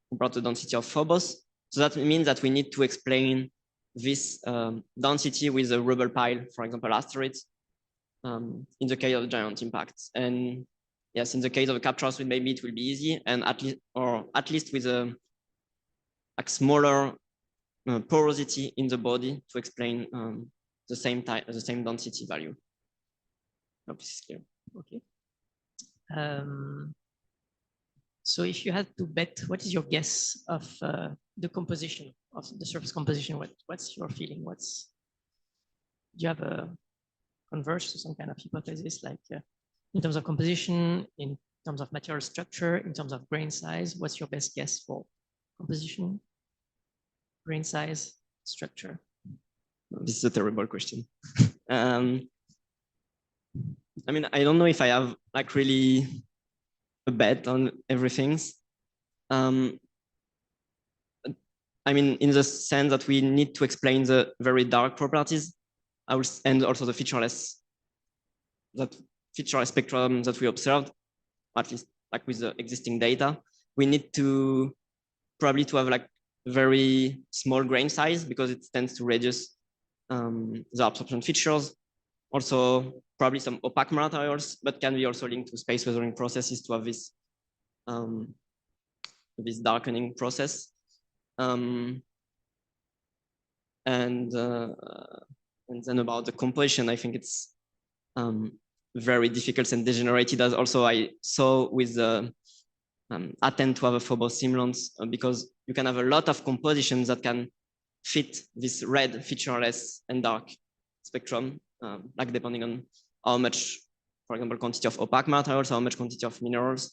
Speaker 2: compared to the density of Phobos. So that means that we need to explain this density with a rubble pile, for example, asteroids, in the case of giant impacts. And yes, in the case of a capture asteroid, maybe it will be easy, and at least with a smaller porosity in the body to explain the same density value. Hope this is clear.
Speaker 4: Okay. So if you had to bet, what is your guess of the composition of the surface composition? What's your feeling? Do you have a converge to some kind of hypothesis, in terms of composition, in terms of material structure, in terms of grain size? What's your best guess for composition, grain size, structure?
Speaker 2: This is a terrible question. I mean, I don't know if I have really a bet on everything. I mean, in the sense that we need to explain the very dark properties, and also the featureless spectrum that we observed, at least with the existing data. We need to probably to have very small grain size because it tends to reduce the absorption features. Also, probably some opaque materials, but can be also linked to space weathering processes to have this this darkening process. And then about the composition, I think it's very difficult and degenerated, as also I saw with the attempt to have a Phobos simulants, because you can have a lot of compositions that can fit this red, featureless, and dark spectrum, depending on how much, for example, quantity of opaque materials, how much quantity of minerals.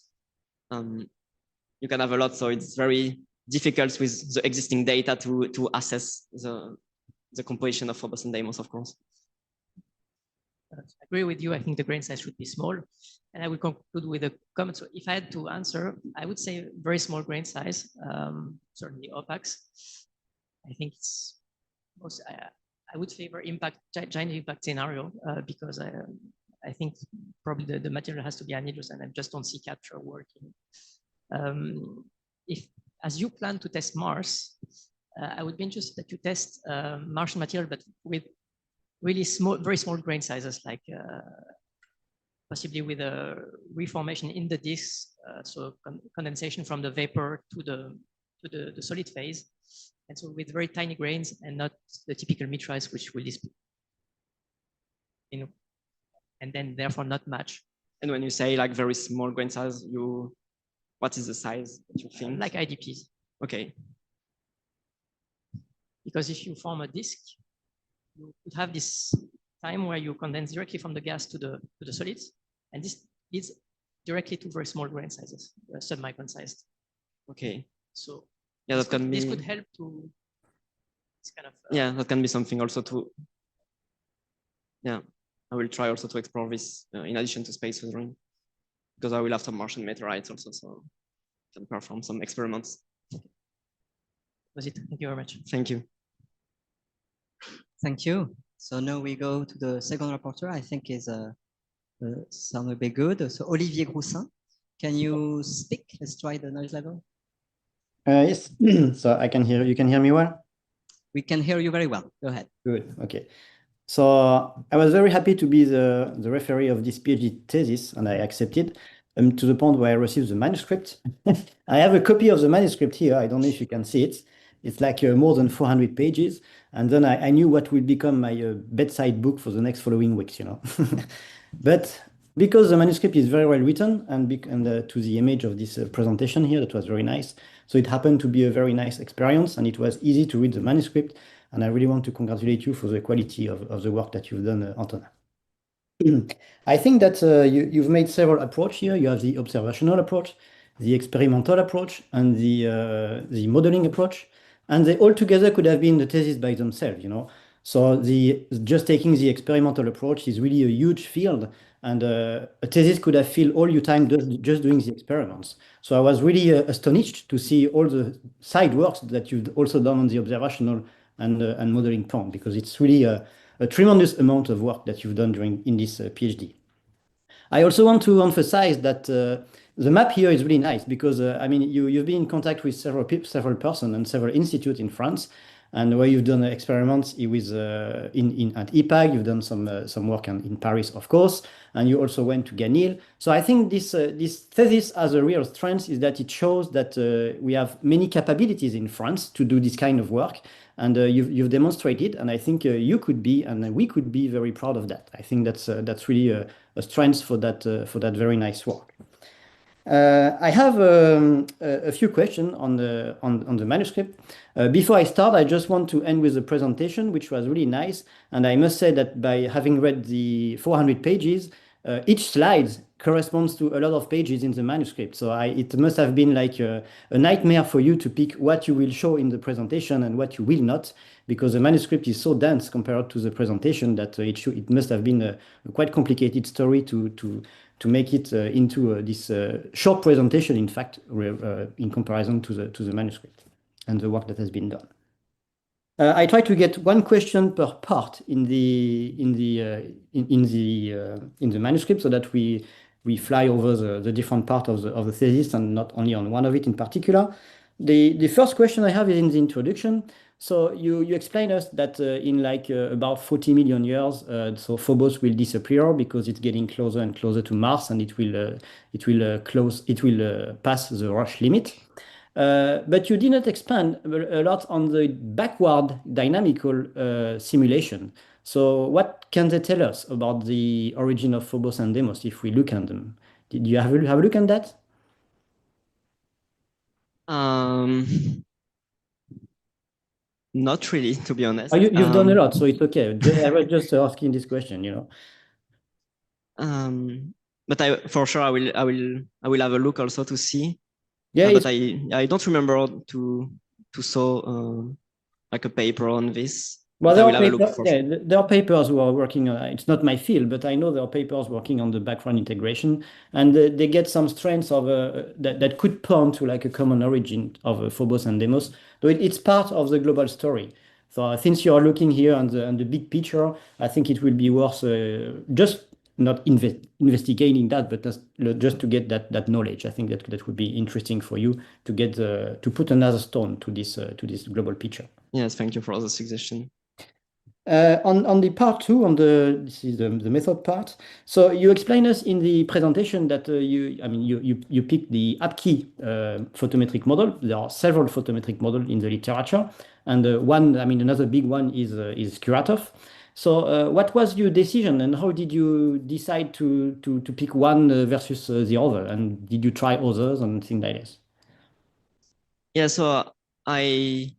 Speaker 2: You can have a lot, so it's very difficult with the existing data to assess the composition of Phobos and Deimos, of course.
Speaker 4: I agree with you. I think the grain size should be small. And I will conclude with a comment. So if I had to answer, I would say very small grain size, certainly opaques. I think it's most, I would favor giant impact scenario because I think probably the material has to be anhydrous, and I just don't see capture working. If, as you plan to test Mars, I would be interested that you test Martian material, but with really small, very small grain sizes, like possibly with a reformation in the disks, so condensation from the vapor to the solid phase, and so with very tiny grains and not the typical mitriles which will display, and then therefore not match.
Speaker 2: And when you say like very small grain size, what is the size that you think?
Speaker 4: Like IDPs.
Speaker 2: Okay.
Speaker 4: Because if you form a disk, you could have this time where you condense directly from the gas to the solids, and this leads directly to very small grain sizes, sub-micron sized.
Speaker 2: Okay.
Speaker 4: So
Speaker 2: yeah,
Speaker 4: this could help to this kind of
Speaker 2: yeah, that can be something also to. Yeah, I will try also to explore this in addition to space weathering, because I will have some Martian meteorites also, so I can perform some experiments.
Speaker 4: Was it? Thank you very much.
Speaker 2: Thank you.
Speaker 1: Thank you. So now we go to the second rapporteur, I think is sound a bit good. So Olivier Groussin, can you speak? Let's try the noise level.
Speaker 3: Yes, so I can hear you. Can hear me well?
Speaker 1: We can hear you very well. Go ahead.
Speaker 3: Good, okay. So I was very happy to be the referee of this PhD thesis, and I accepted to the point where I received the manuscript. I have a copy of the manuscript here. I don't know if you can see it. It's like more than 400 pages. And then I knew what will become my bedside book for the next following weeks, you know. But because the manuscript is very well written and to the image of this presentation here, that was very nice. So it happened to be a very nice experience, and it was easy to read the manuscript. And I really want to congratulate you for the quality of the work that you've done, Antonin. I think that you've made several approaches here. You have the observational approach, the experimental approach, and the modeling approach. And they all together could have been the thesis by themselves, you know. So just taking the experimental approach is really a huge field, and a thesis could have filled all your time just doing the experiments. So I was really astonished to see all the side works that you've also done on the observational and modeling point, because it's really a tremendous amount of work that you've done in this PhD. I also want to emphasize that the map here is really nice, because I mean you've been in contact with several persons and several institutes in France, and where you've done experiments with at IPAG, you've done some work in Paris, of course, and you also went to Ganil. So I think this thesis has a real strength, is that it shows that we have many capabilities in France to do this kind of work, and you've demonstrated, and I think you could be, and we could be very proud of that. I think that's really a strength for that very nice work. I have a few questions on the manuscript. Before I start, I just want to end with a presentation, which was really nice. And I must say that by having read the 400 pages, each slide corresponds to a lot of pages in the manuscript. So it must have been like a nightmare for you to pick what you will show in the presentation and what you will not, because the manuscript is so dense compared to the presentation that it must have been a quite complicated story to make it into this short presentation, in fact, in comparison to the manuscript and the work that has been done. I try to get one question per part in the manuscript, so that we fly over the different part of the thesis and not only on one of it in particular. The first question I have is in the introduction. So you explain us that in like about 40 million years, so Phobos will disappear because it's getting closer and closer to Mars, and it will pass the Roche limit. But you did not expand a lot on the backward dynamical simulation. So what can they tell us about the origin of Phobos and Deimos if we look at them? Did you have a look at that?
Speaker 2: Not really, to be honest.
Speaker 3: Oh, you've done a lot, so it's okay. I was just asking this question, you know.
Speaker 2: But for sure I will have a look also to see.
Speaker 3: Yeah,
Speaker 2: but I don't remember to saw like a paper on this.
Speaker 3: Well,
Speaker 2: there
Speaker 3: are papers who are working on. It's not my field, but I know there are papers working on the background integration, and they get some strengths of that could point to like a common origin of Phobos and Deimos. So it's part of the global story. So since you are looking here on the big picture, I think it will be worth just not investigating that, but just to get that knowledge. I think that would be interesting for you to get to put another stone to this global picture.
Speaker 2: Yes, thank you for the suggestion.
Speaker 3: On the part two, this is the method part. So you explain us in the presentation that you picked the APKI photometric model. There are several photometric models in the literature, and another big one is Kuratov. So what was your decision, and how did you decide to pick one versus the other? And did you try others and things like this?
Speaker 2: Yeah, so I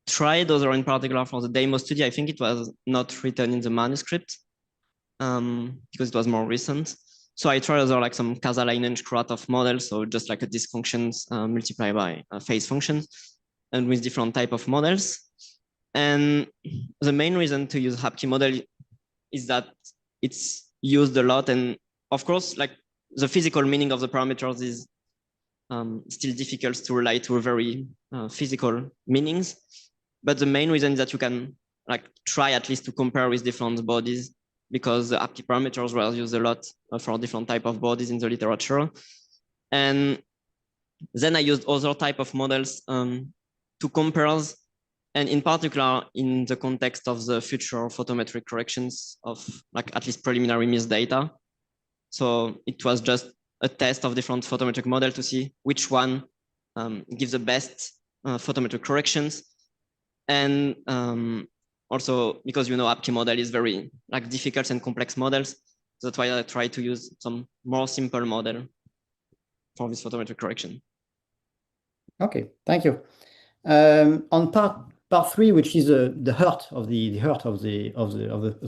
Speaker 2: tried other in particular for the demo study. I think it was not written in the manuscript because it was more recent. So I tried other like some Kasalainen Kuratov models, so just like a disk functions multiplied by phase functions, and with different type of models. And the main reason to use APKI model is that it's used a lot, and of course, like the physical meaning of the parameters is still difficult to relate to a very physical meanings. But the main reason is that you can like try at least to compare with different bodies, because the APKI parameters were used a lot for different type of bodies in the literature. And then I used other type of models to compare, and in particular in the context of the future photometric corrections of like at least preliminary missed data. So it was just a test of different photometric model to see which one gives the best photometric corrections. And also because APKI model is very like difficult and complex models, so that's why I try to use some more simple model for this photometric correction.
Speaker 3: Okay, thank you. On part three, which is the heart of the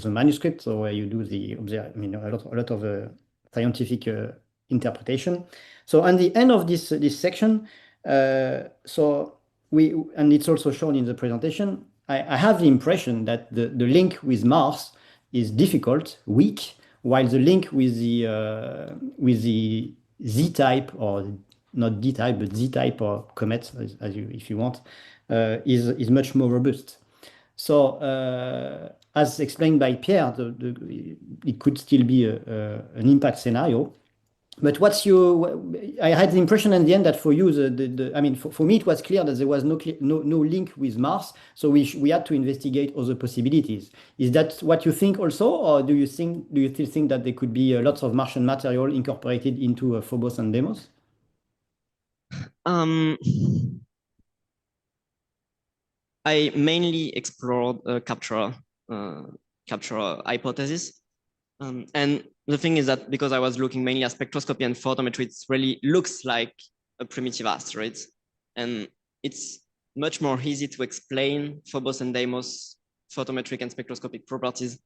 Speaker 3: manuscript, so where you do a lot of scientific interpretation. So at the end of this section, and it's also shown in the presentation, I have the impression that the link with Mars is difficult, weak, while the link with the Z-type, or not D-type, but Z-type or comets, if you want, is much more robust. So as explained by Pierre, it could still be an impact scenario. But I had the impression in the end that for you, for me, it was clear that there was no link with Mars, so we had to investigate other possibilities. Is that what you think also, or do you still think that there could be lots of Martian material incorporated into Phobos and Deimos?
Speaker 2: I mainly explored capture hypothesis, and the thing is that because I was looking mainly at spectroscopy and photometry, it really looks like a primitive asteroid, and it's much more easy to explain Phobos and Deimos photometric and spectroscopic properties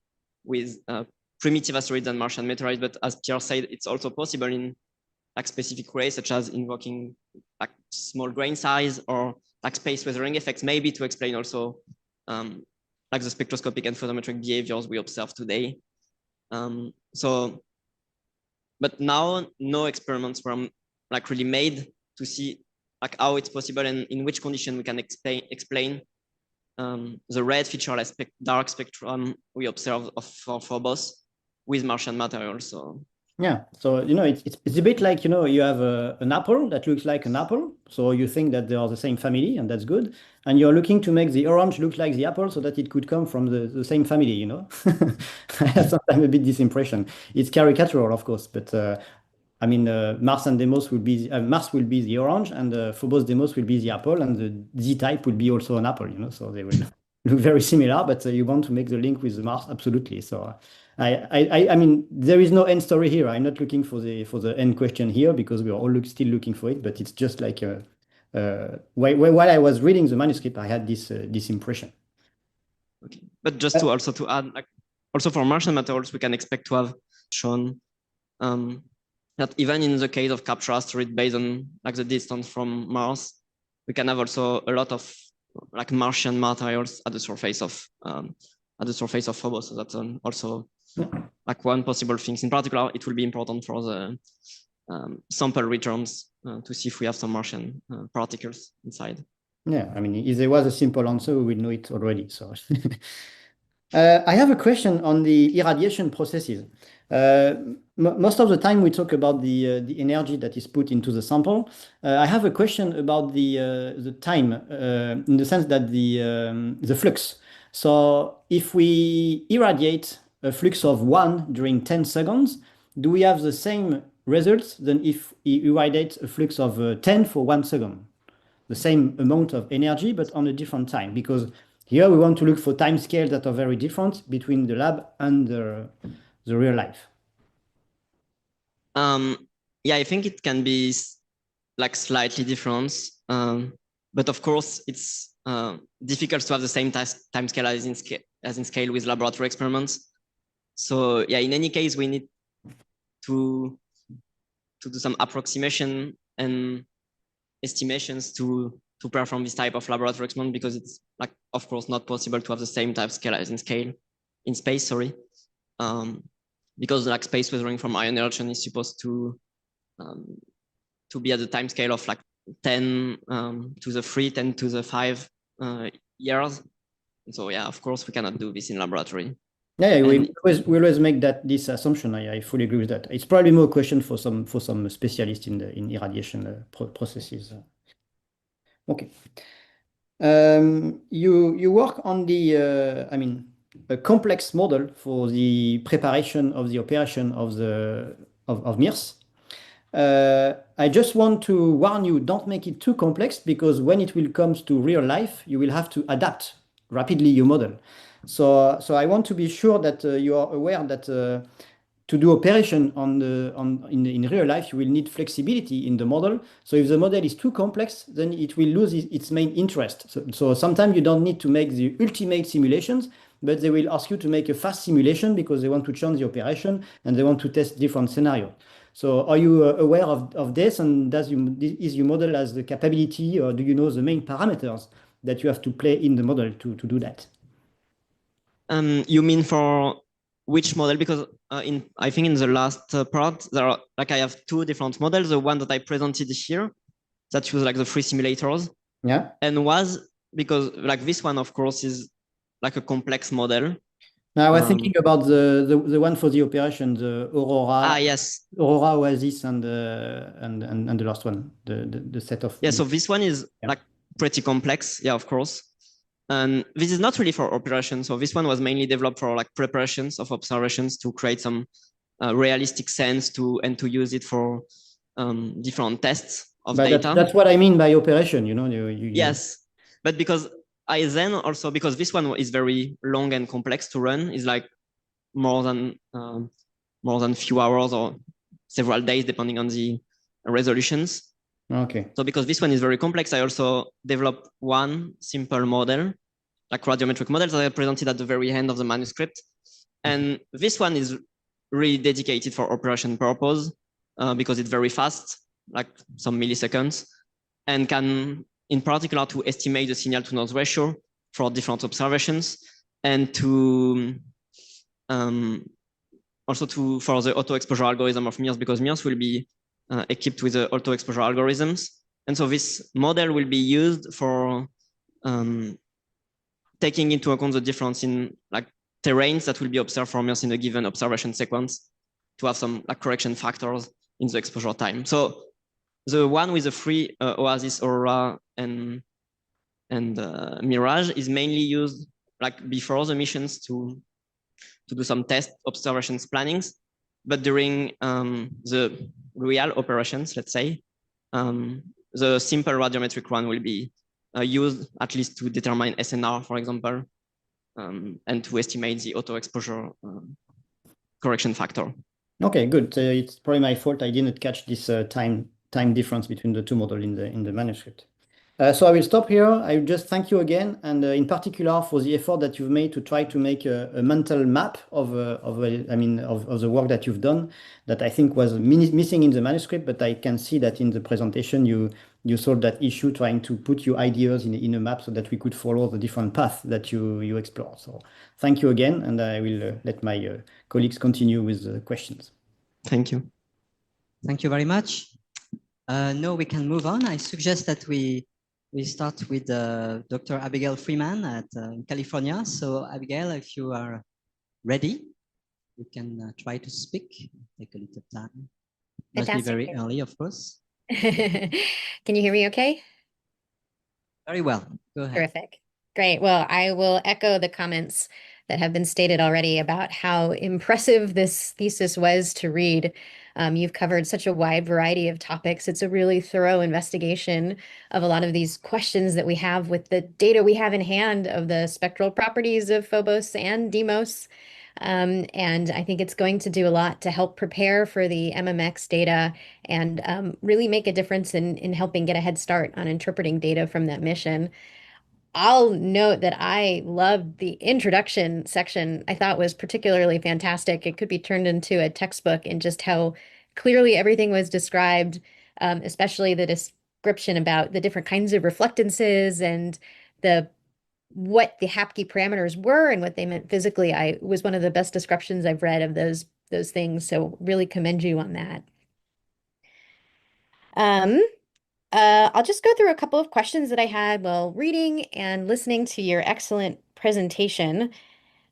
Speaker 2: with primitive asteroids and Martian meteorites. But as Pierre said, it's also possible in like specific ways, such as invoking like small grain size or like space weathering effects, maybe to explain also like the spectroscopic and photometric behaviors we observe today. But now no experiments were like really made to see like how it's possible and in which condition we can explain the red featureless dark spectrum we observe for Phobos with Martian material. So
Speaker 3: yeah, so it's a bit like you have an apple that looks like an apple, so you think that they are the same family, and that's good. And you're looking to make the orange look like the apple, so that it could come from the same family. I have sometimes a bit this impression. It's caricatural, of course, but Mars and Deimos will be Mars will be the orange, and Phobos Deimos will be the apple, and the Z-type will be also an apple. So they will look very similar, but you want to make the link with the Mars, absolutely. So. There is no end story here. I'm not looking for the end question here, because we are all still looking for it. But it's just like while I was reading the manuscript, I had this impression.
Speaker 2: Okay, but just to add, like also for Martian materials, we can expect to have shown that even in the case of capture asteroid based on like the distance from Mars, we can have also a lot of like Martian materials at the surface of Phobos. So that's also like one possible thing. In particular, it will be important for the sample returns to see if we have some Martian particles inside.
Speaker 3: Yeah, if there was a simple answer, we would know it already. So I have a question on the irradiation processes. Most of the time we talk about the energy that is put into the sample. I have a question about the time, in the sense that the flux. So if we irradiate a flux of 1 during 10 seconds, do we have the same results than if we irradiate a flux of 10 for 1 second? The same amount of energy, but on a different time, because here we want to look for time scales that are very different between the lab and the real life.
Speaker 2: Yeah, I think it can be like slightly different, but of course it's difficult to have the same time scale as in scale with laboratory experiments. So yeah, in any case, we need to do some approximation and estimations to perform this type of laboratory experiment, because it's like, of course, not possible to have the same time scale as in space, sorry. Because like space weathering from ion erosion is supposed to be at the time scale of like 10 to the 3, 10 to the 5 years. And so yeah, of course, we cannot do this in laboratory.
Speaker 3: Yeah, we always make this assumption. I fully agree with that. It's probably more a question for some specialists in irradiation processes. Okay. You work on the a complex model for the preparation of the operation of MIRS. I just want to warn you, don't make it too complex, because when it will come to real life, you will have to adapt rapidly your model. So I want to be sure that you are aware that to do operation in real life, you will need flexibility in the model. So if the model is too complex, then it will lose its main interest. So sometimes you don't need to make the ultimate simulations, but they will ask you to make a fast simulation because they want to change the operation and they want to test different scenarios. So are you aware of this, and is your model has the capability, or do you know the main parameters that you have to play in the model to do that?
Speaker 2: You mean for which model? Because I think in the last part, there are like I have 2 different models. The one that I presented here, that was like the 3 simulators.
Speaker 3: Yeah.
Speaker 2: And was because like this one, of course, is like a complex model.
Speaker 3: Now I was thinking about the one for the operation, the Aurora.
Speaker 2: Yes.
Speaker 3: Aurora, Oasis, and the last one, the set of.
Speaker 2: Yeah. So this one is like pretty complex. Yeah, of course. And this is not really for operation. So this one was mainly developed for like preparations of observations to create some realistic sense and to use it for different tests of data.
Speaker 3: That's what I mean by operation, you know.
Speaker 2: Yes, but because because this one is very long and complex to run, is like more than few hours or several days, depending on the resolutions.
Speaker 3: Okay.
Speaker 2: So because this one is very complex, I also developed one simple model, like radiometric models that I presented at the very end of the manuscript. And this one is really dedicated for operation purpose because it's very fast, like some milliseconds, and can, in particular, to estimate the signal to noise ratio for different observations, and to also for the auto exposure algorithm of MIRS, because MIRS will be equipped with the auto exposure algorithms. And so this model will be used for taking into account the difference in like terrains that will be observed for MIRS in a given observation sequence, to have some like correction factors in the exposure time. So the one with the 3 Oasis, Aurora, and Mirage is mainly used like before the missions to do some test observations plannings, but during the real operations, let's say, the simple radiometric one will be used at least to determine SNR, for example, and to estimate the auto exposure correction factor. Okay, good. It's probably my fault I didn't catch this time difference between the 2 models in the manuscript. So I will stop here. I just thank you again, and in particular for the effort that you've made to try to make a mental map of the work that you've done, that I think was missing in the manuscript, but I can see that in the presentation you solved that issue, trying to put your ideas in a map so that we could follow the different paths that you explore. So thank you again, and I will let my colleagues continue with the questions. Thank you.
Speaker 1: Thank you very much. Now we can move on. I suggest that we start with Dr. Abigail Freeman at California. So Abigail, if you are ready, you can try to speak. Take a little time. Must be very early, of course.
Speaker 5: Can you hear me okay?
Speaker 1: Very well. Go ahead.
Speaker 5: Terrific. Great. Well, I will echo the comments that have been stated already about how impressive this thesis was to read. You've covered such a wide variety of topics. It's a really thorough investigation of a lot of these questions that we have with the data we have in hand of the spectral properties of Phobos and Deimos. And I think it's going to do a lot to help prepare for the MMX data and really make a difference in helping get a head start on interpreting data from that mission. I'll note that I loved the introduction section. I thought was particularly fantastic. It could be turned into a textbook in just how clearly everything was described, especially the description about the different kinds of reflectances and what the Hapke parameters were and what they meant physically. I was one of the best descriptions I've read of those things. So really commend you on that. I'll just go through a couple of questions that I had while reading and listening to your excellent presentation.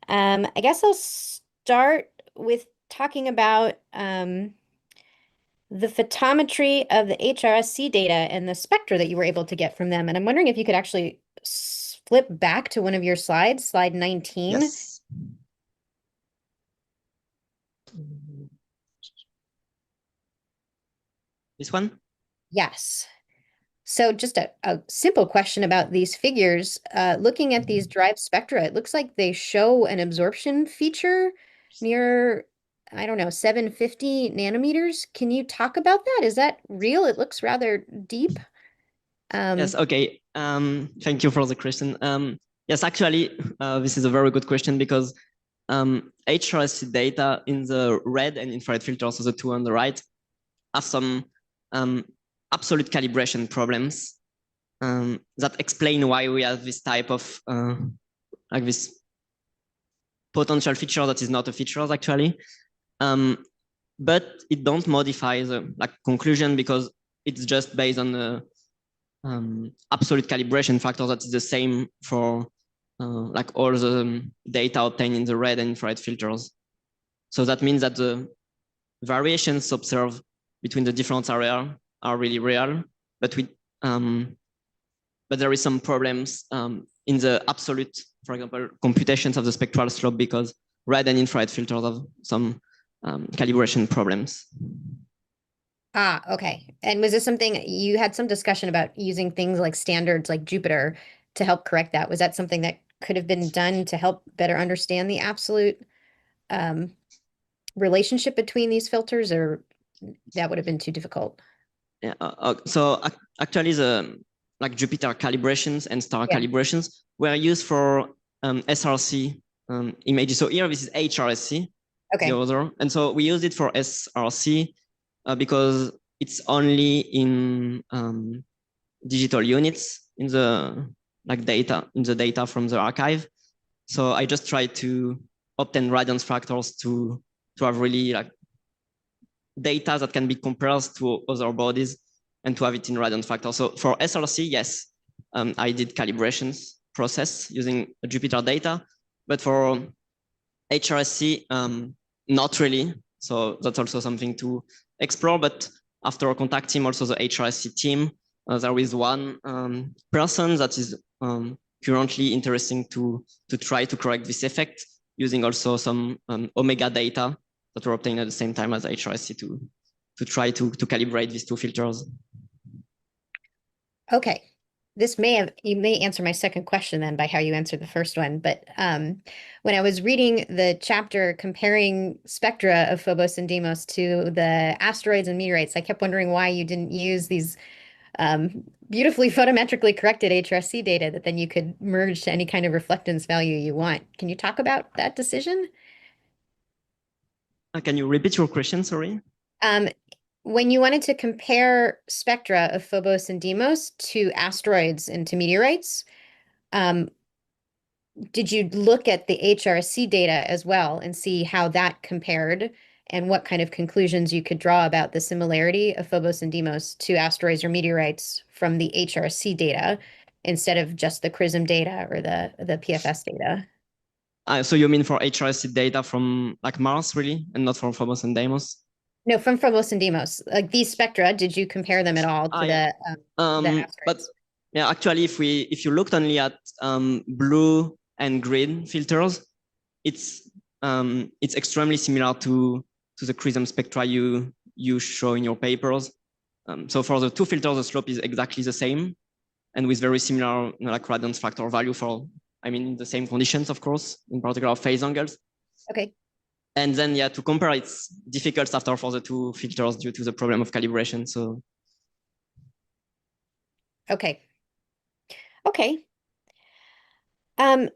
Speaker 5: I guess I'll start with talking about the photometry of the HRSC data and the spectra that you were able to get from them. And I'm wondering if you could actually flip back to one of your slides, slide 19.
Speaker 2: Yes. This one?
Speaker 5: Yes. So just a simple question about these figures. Looking at these derived spectra, it looks like they show an absorption feature near, I don't know, 750 nanometers. Can you talk about that? Is that real? It looks rather deep.
Speaker 2: Yes, okay. Thank you for the question. Yes, actually, this is a very good question because HRSC data in the red and infrared filters, so the two on the right, have some absolute calibration problems that explain why we have this type of like this potential feature that is not a feature actually. But it don't modify the conclusion because it's just based on the absolute calibration factor that is the same for like all the data obtained in the red and infrared filters. So that means that the variations observed between the different areas are really real, but there is some problems in the absolute, for example, computations of the spectral slope because red and infrared filters have some calibration problems.
Speaker 5: Ah, okay. And was this something you had some discussion about using things like standards like Jupyter to help correct that? Was that something that could have been done to help better understand the absolute relationship between these filters, or that would have been too difficult?
Speaker 2: Yeah. So actually, the Jupyter calibrations and star calibrations were used for SRC images. So here, this is HRSC, the other, and so we use it for SRC because it's only in digital units in the data from the archive. So I just try to obtain radiance factors to have really data that can be compared to other bodies and to have it in radiance factor. So for SRC, yes, I did calibrations process using Jupyter data, but for HRSC, not really. So that's also something to explore. But after contacting also the HRSC team, there is one person that is currently interesting to try to correct this effect using also some omega data that were obtained at the same time as HRSC to try to calibrate these two filters.
Speaker 5: Okay. You may answer my second question then by how you answered the first one. But when I was reading the chapter comparing spectra of Phobos and Deimos to the asteroids and meteorites, I kept wondering why you didn't use these beautifully photometrically corrected HRSC data that then you could merge to any kind of reflectance value you want. Can you talk about that decision?
Speaker 2: Can you repeat your question, sorry?
Speaker 5: When you wanted to compare spectra of Phobos and Deimos to asteroids and to meteorites, did you look at the HRSC data as well and see how that compared and what kind of conclusions you could draw about the similarity of Phobos and Deimos to asteroids or meteorites from the HRSC data instead of just the CRISM data or the PFS data?
Speaker 2: So you mean for HRSC data from Mars, really, and not from Phobos and Deimos?
Speaker 5: No, from Phobos and Deimos. Like these spectra, did you compare them at all to the asteroids?
Speaker 2: But Yeah, actually, if you looked only at blue and green filters, it's extremely similar to the Crism spectra you show in your papers. So for the two filters, the slope is exactly the same, and with very similar like radiance factor value for, I mean, the same conditions, of course, in particular phase angles.
Speaker 5: Okay.
Speaker 2: And then, yeah, to compare, it's difficult after for the two filters due to the problem of calibration. So.
Speaker 5: Okay. Okay. My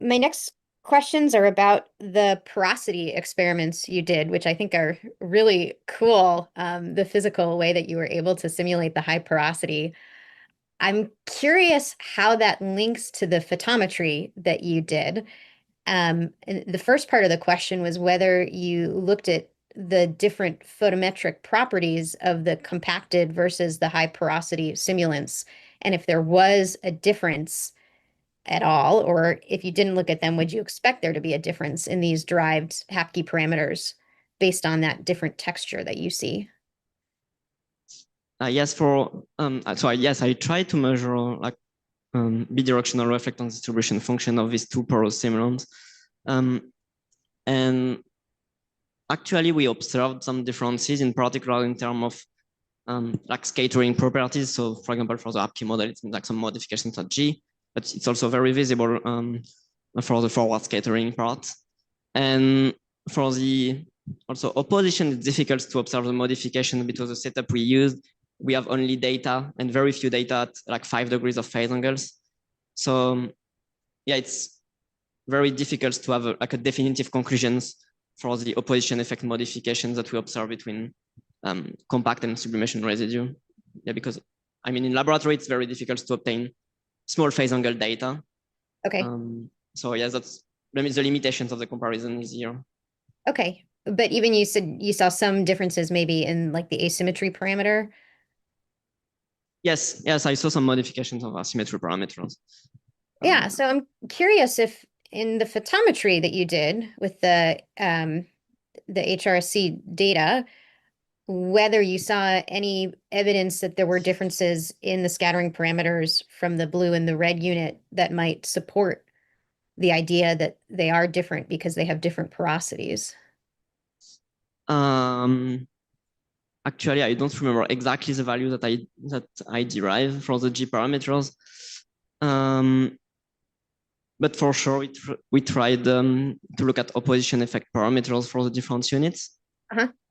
Speaker 5: next questions are about the porosity experiments you did, which I think are really cool. The physical way that you were able to simulate the high porosity. I'm curious how that links to the photometry that you did. And the first part of the question was whether you looked at the different photometric properties of the compacted versus the high porosity simulants, and if there was a difference at all, or if you didn't look at them, would you expect there to be a difference in these derived Hapke parameters based on that different texture that you see?
Speaker 2: Yes, yes, I tried to measure like bidirectional reflectance distribution function of these two porous simulants. And actually, we observed some differences, in particular in terms of like scattering properties. So, for example, for the Hapke model, it's like some modifications at G, but it's also very visible for the forward scattering part. And for the also opposition, it's difficult to observe the modification because the setup we used, we have only data and very few data at like 5 degrees of phase angles. So yeah, it's very difficult to have a definitive conclusions for the opposition effect modifications that we observe between compact and sublimation residue. Yeah, because I mean, in laboratory, it's very difficult to obtain small phase angle data.
Speaker 5: Okay.
Speaker 2: So yeah, that's the limitations of the comparison is here.
Speaker 5: Okay. But even you said you saw some differences maybe in like the asymmetry parameter.
Speaker 2: Yes, I saw some modifications of asymmetry parameters.
Speaker 5: Yeah, so I'm curious if in the photometry that you did with the HRSC data, whether you saw any evidence that there were differences in the scattering parameters from the blue and the red unit that might support the idea that they are different because they have different porosities.
Speaker 2: Actually, I don't remember exactly the value that I derived for the G parameters. But for sure, we tried to look at opposition effect parameters for the different units.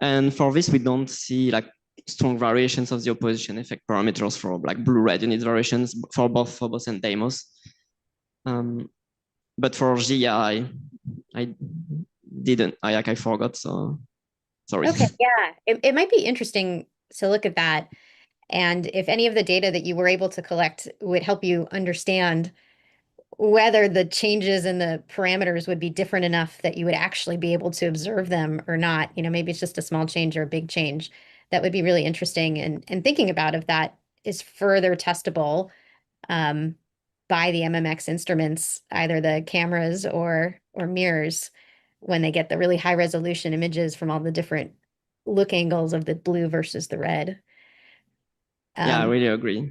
Speaker 2: And for this, we don't see like strong variations of the opposition effect parameters for like blue-red unit variations for both Phobos and Deimos. But for G, I didn't. I forgot. So sorry.
Speaker 5: Okay, yeah, it might be interesting to look at that. And if any of the data that you were able to collect would help you understand whether the changes in the parameters would be different enough that you would actually be able to observe them or not. You know, maybe it's just a small change or a big change. That would be really interesting. And thinking about if that is further testable by the MMX instruments, either the cameras or mirrors, when they get the really high resolution images from all the different look angles of the blue versus the red.
Speaker 2: Yeah, I really agree.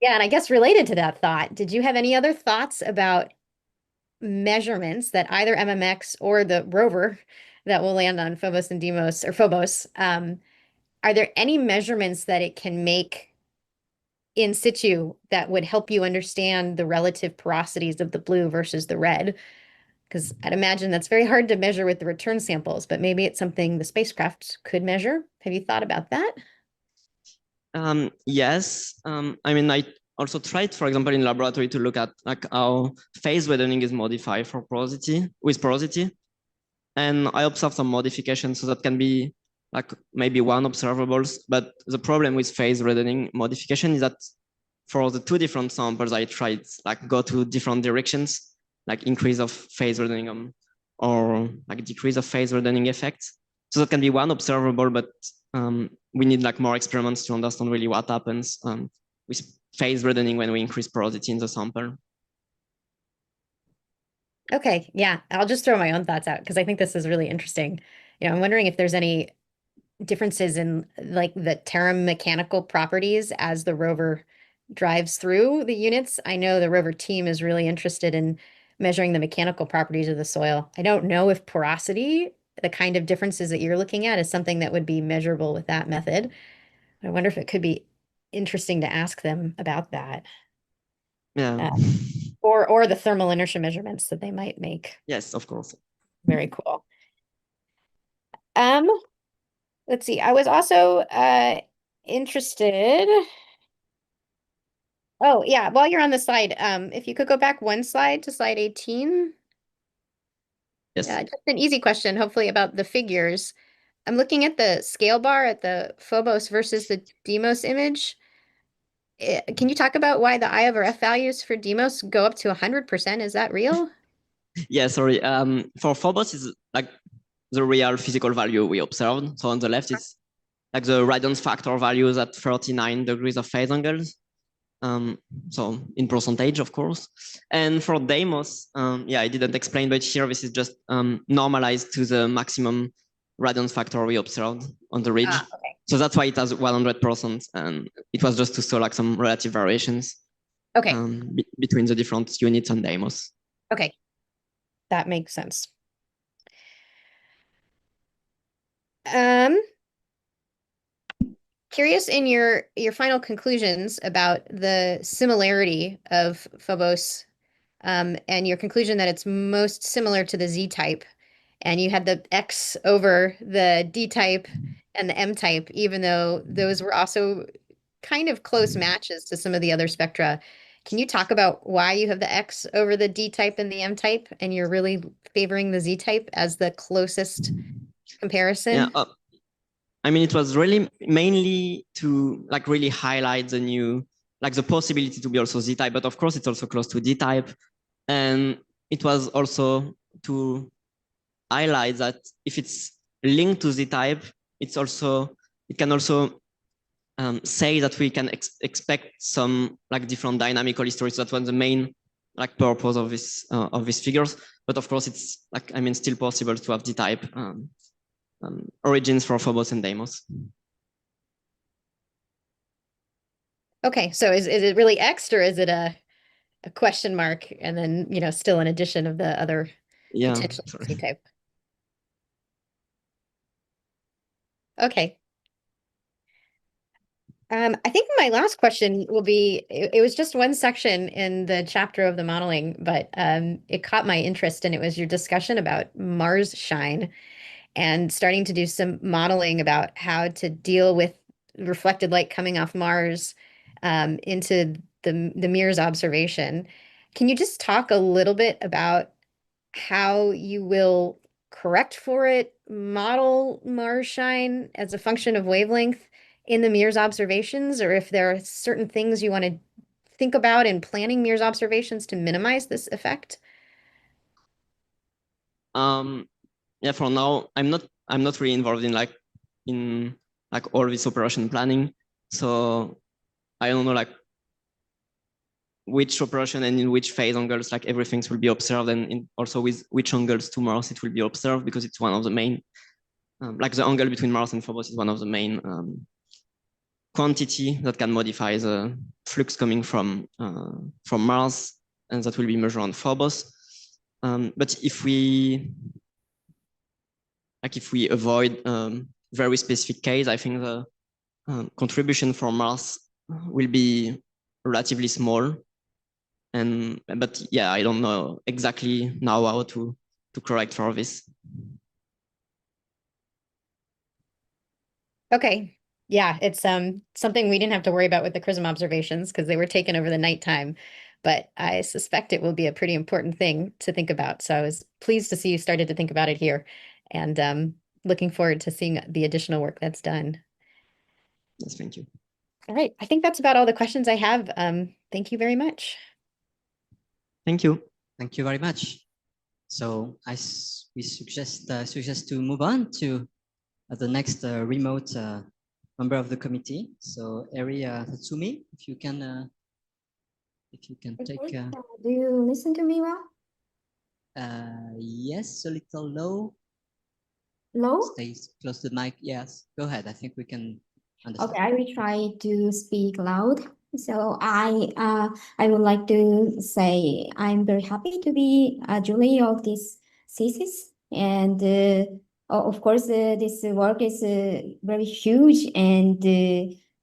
Speaker 5: Yeah, and I guess related to that thought, did you have any other thoughts about measurements that either MMX or the rover that will land on Phobos and Deimos, or Phobos, are there any measurements that it can make in situ that would help you understand the relative porosities of the blue versus the red? Because I'd imagine that's very hard to measure with the return samples, but maybe it's something the spacecraft could measure. Have you thought about that?
Speaker 2: Yes. I mean, I also tried, for example, in laboratory to look at like how phase reddening is modified for porosity with porosity. And I observed some modifications, so that can be like maybe one observables. But the problem with phase reddening modification is that for the two different samples, I tried like go to different directions, like increase of phase reddening or like decrease of phase reddening effects. So that can be one observable, but we need like more experiments to understand really what happens with phase reddening when we increase porosity in the sample.
Speaker 5: Okay, yeah, I'll just throw my own thoughts out because I think this is really interesting. You know, I'm wondering if there's any differences in like the mechanical properties as the rover drives through the units. I know the rover team is really interested in measuring the mechanical properties of the soil. I don't know if porosity, the kind of differences that you're looking at, is something that would be measurable with that method. I wonder if it could be interesting to ask them about that.
Speaker 2: Yeah.
Speaker 5: Or the thermal inertia measurements that they might make.
Speaker 2: Yes, of course.
Speaker 5: Very cool. Let's see. I was also interested. Oh, yeah, while you're on the slide, if you could go back one slide to slide 18.
Speaker 2: Yes.
Speaker 5: Just an easy question, hopefully, about the figures. I'm looking at the scale bar at the Phobos versus the Deimos image. Can you talk about why the I over F values for Deimos go up to 100%? Is that real?
Speaker 2: Yeah, sorry. For Phobos, is like the real physical value we observed. So on the left, it's like the radiance factor values at 39 degrees of phase angles. So in percentage, of course. And for Deimos, yeah, I didn't explain, but here this is just normalized to the maximum radiance factor we observed on the ridge.
Speaker 5: Okay.
Speaker 2: So that's why it has 100%. And it was just to show like some relative variations between the different units on Deimos.
Speaker 5: Okay, that makes sense. Curious in your final conclusions about the similarity of Phobos and your conclusion that it's most similar to the Z-type. And you had the X over the D-type and the M-type, even though those were also kind of close matches to some of the other spectra. Can you talk about why you have the X over the D-type and the M-type, and you're really favoring the Z-type as the closest comparison?
Speaker 2: Yeah, I mean, it was really mainly to like really highlight the new, like the possibility to be also Z-type, but of course it's also close to D-type. And it was also to highlight that if it's linked to Z-type, it can also say that we can expect some like different dynamical histories. That was the main like purpose of these figures. But of course, it's like, I mean, still possible to have D-type origins for Phobos and Deimos.
Speaker 5: Okay, so is it really X, or is it a question mark and then, you know, still an addition of the other potential Z-type? Okay. I think my last question will be, it was just one section in the chapter of the modeling, but it caught my interest, and it was your discussion about Mars shine and starting to do some modeling about how to deal with reflected light coming off Mars into the MIRS observation. Can you just talk a little bit about how you will correct for it, model Mars shine as a function of wavelength in the MIRS observations, or if there are certain things you want to think about in planning MIRS observations to minimize this effect?
Speaker 2: Yeah, for now, I'm not really involved in all this operation planning. So I don't know like which operation and in which phase angles like everything will be observed, and also with which angles to Mars it will be observed, because it's one of the main like the angle between Mars and Phobos is one of the main quantity that can modify the flux coming from Mars, and that will be measured on Phobos. But if we avoid very specific case, I think the contribution from Mars will be relatively small. But yeah, I don't know exactly now how to correct for this.
Speaker 5: Okay. Yeah, it's something we didn't have to worry about with the CRISM observations because they were taken over the nighttime, but I suspect it will be a pretty important thing to think about. So I was pleased to see you started to think about it here, and looking forward to seeing the additional work that's done.
Speaker 2: Yes, thank you.
Speaker 5: All right, I think that's about all the questions I have. Thank you very much.
Speaker 2: Thank you.
Speaker 1: Thank you very much. So we suggest to move on to the next remote member of the committee. So Eri Tatsumi, if you can take.
Speaker 6: Do you listen to me well?
Speaker 1: Yes, a little low.
Speaker 6: Low?
Speaker 1: Stay close to the mic. Yes, go ahead. I think we can understand.
Speaker 6: Okay, I will try to speak loud. So I would like to say I'm very happy to be a jury of this thesis, and of course this work is very huge, and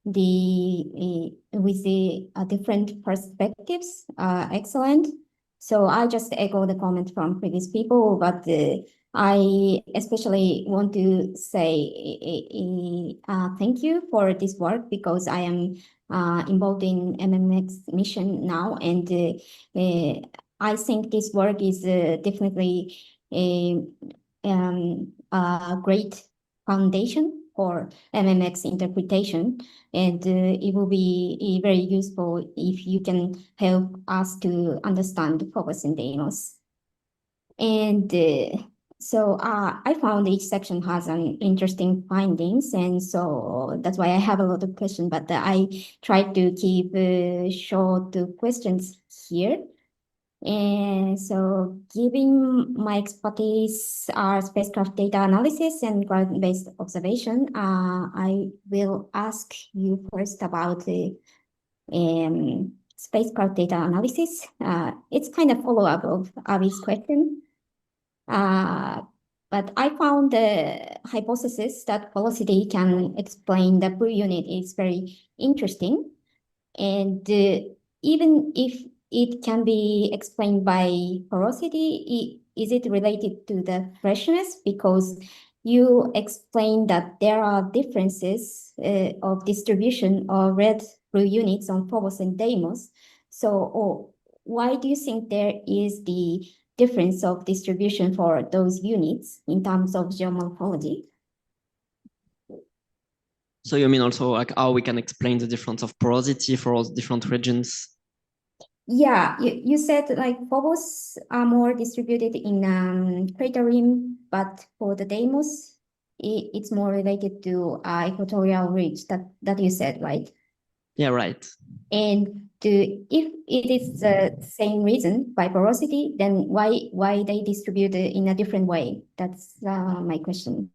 Speaker 6: with the different perspectives, excellent. So I just echo the comment from previous people, but I especially want to say thank you for this work, because I am involved in MMX mission now, and I think this work is definitely a great foundation for MMX interpretation, and it will be very useful if you can help us to understand the Phobos and Deimos. And so I found each section has an interesting findings, and so that's why I have a lot of questions, but I tried to keep short questions here. And so given my expertise are spacecraft data analysis and ground-based observation, I will ask you first about the spacecraft data analysis. It's kind of follow-up of Avi's question. But I found the hypothesis that velocity can explain the per unit is very interesting. And even if it can be explained by porosity, is it related to the freshness? Because you explained that there are differences of distribution of red blue units on Phobos and Deimos. So why do you think there is the difference of distribution for those units in terms of geomorphology?
Speaker 2: So you mean also like how we can explain the difference of porosity for all the different regions?
Speaker 6: Yeah, you said like Phobos are more distributed in crater rim, but for the Deimos, it's more related to equatorial ridge that you said, right?
Speaker 2: Yeah, right.
Speaker 6: And if it is the same reason by porosity, then why they distribute in a different way? That's my question.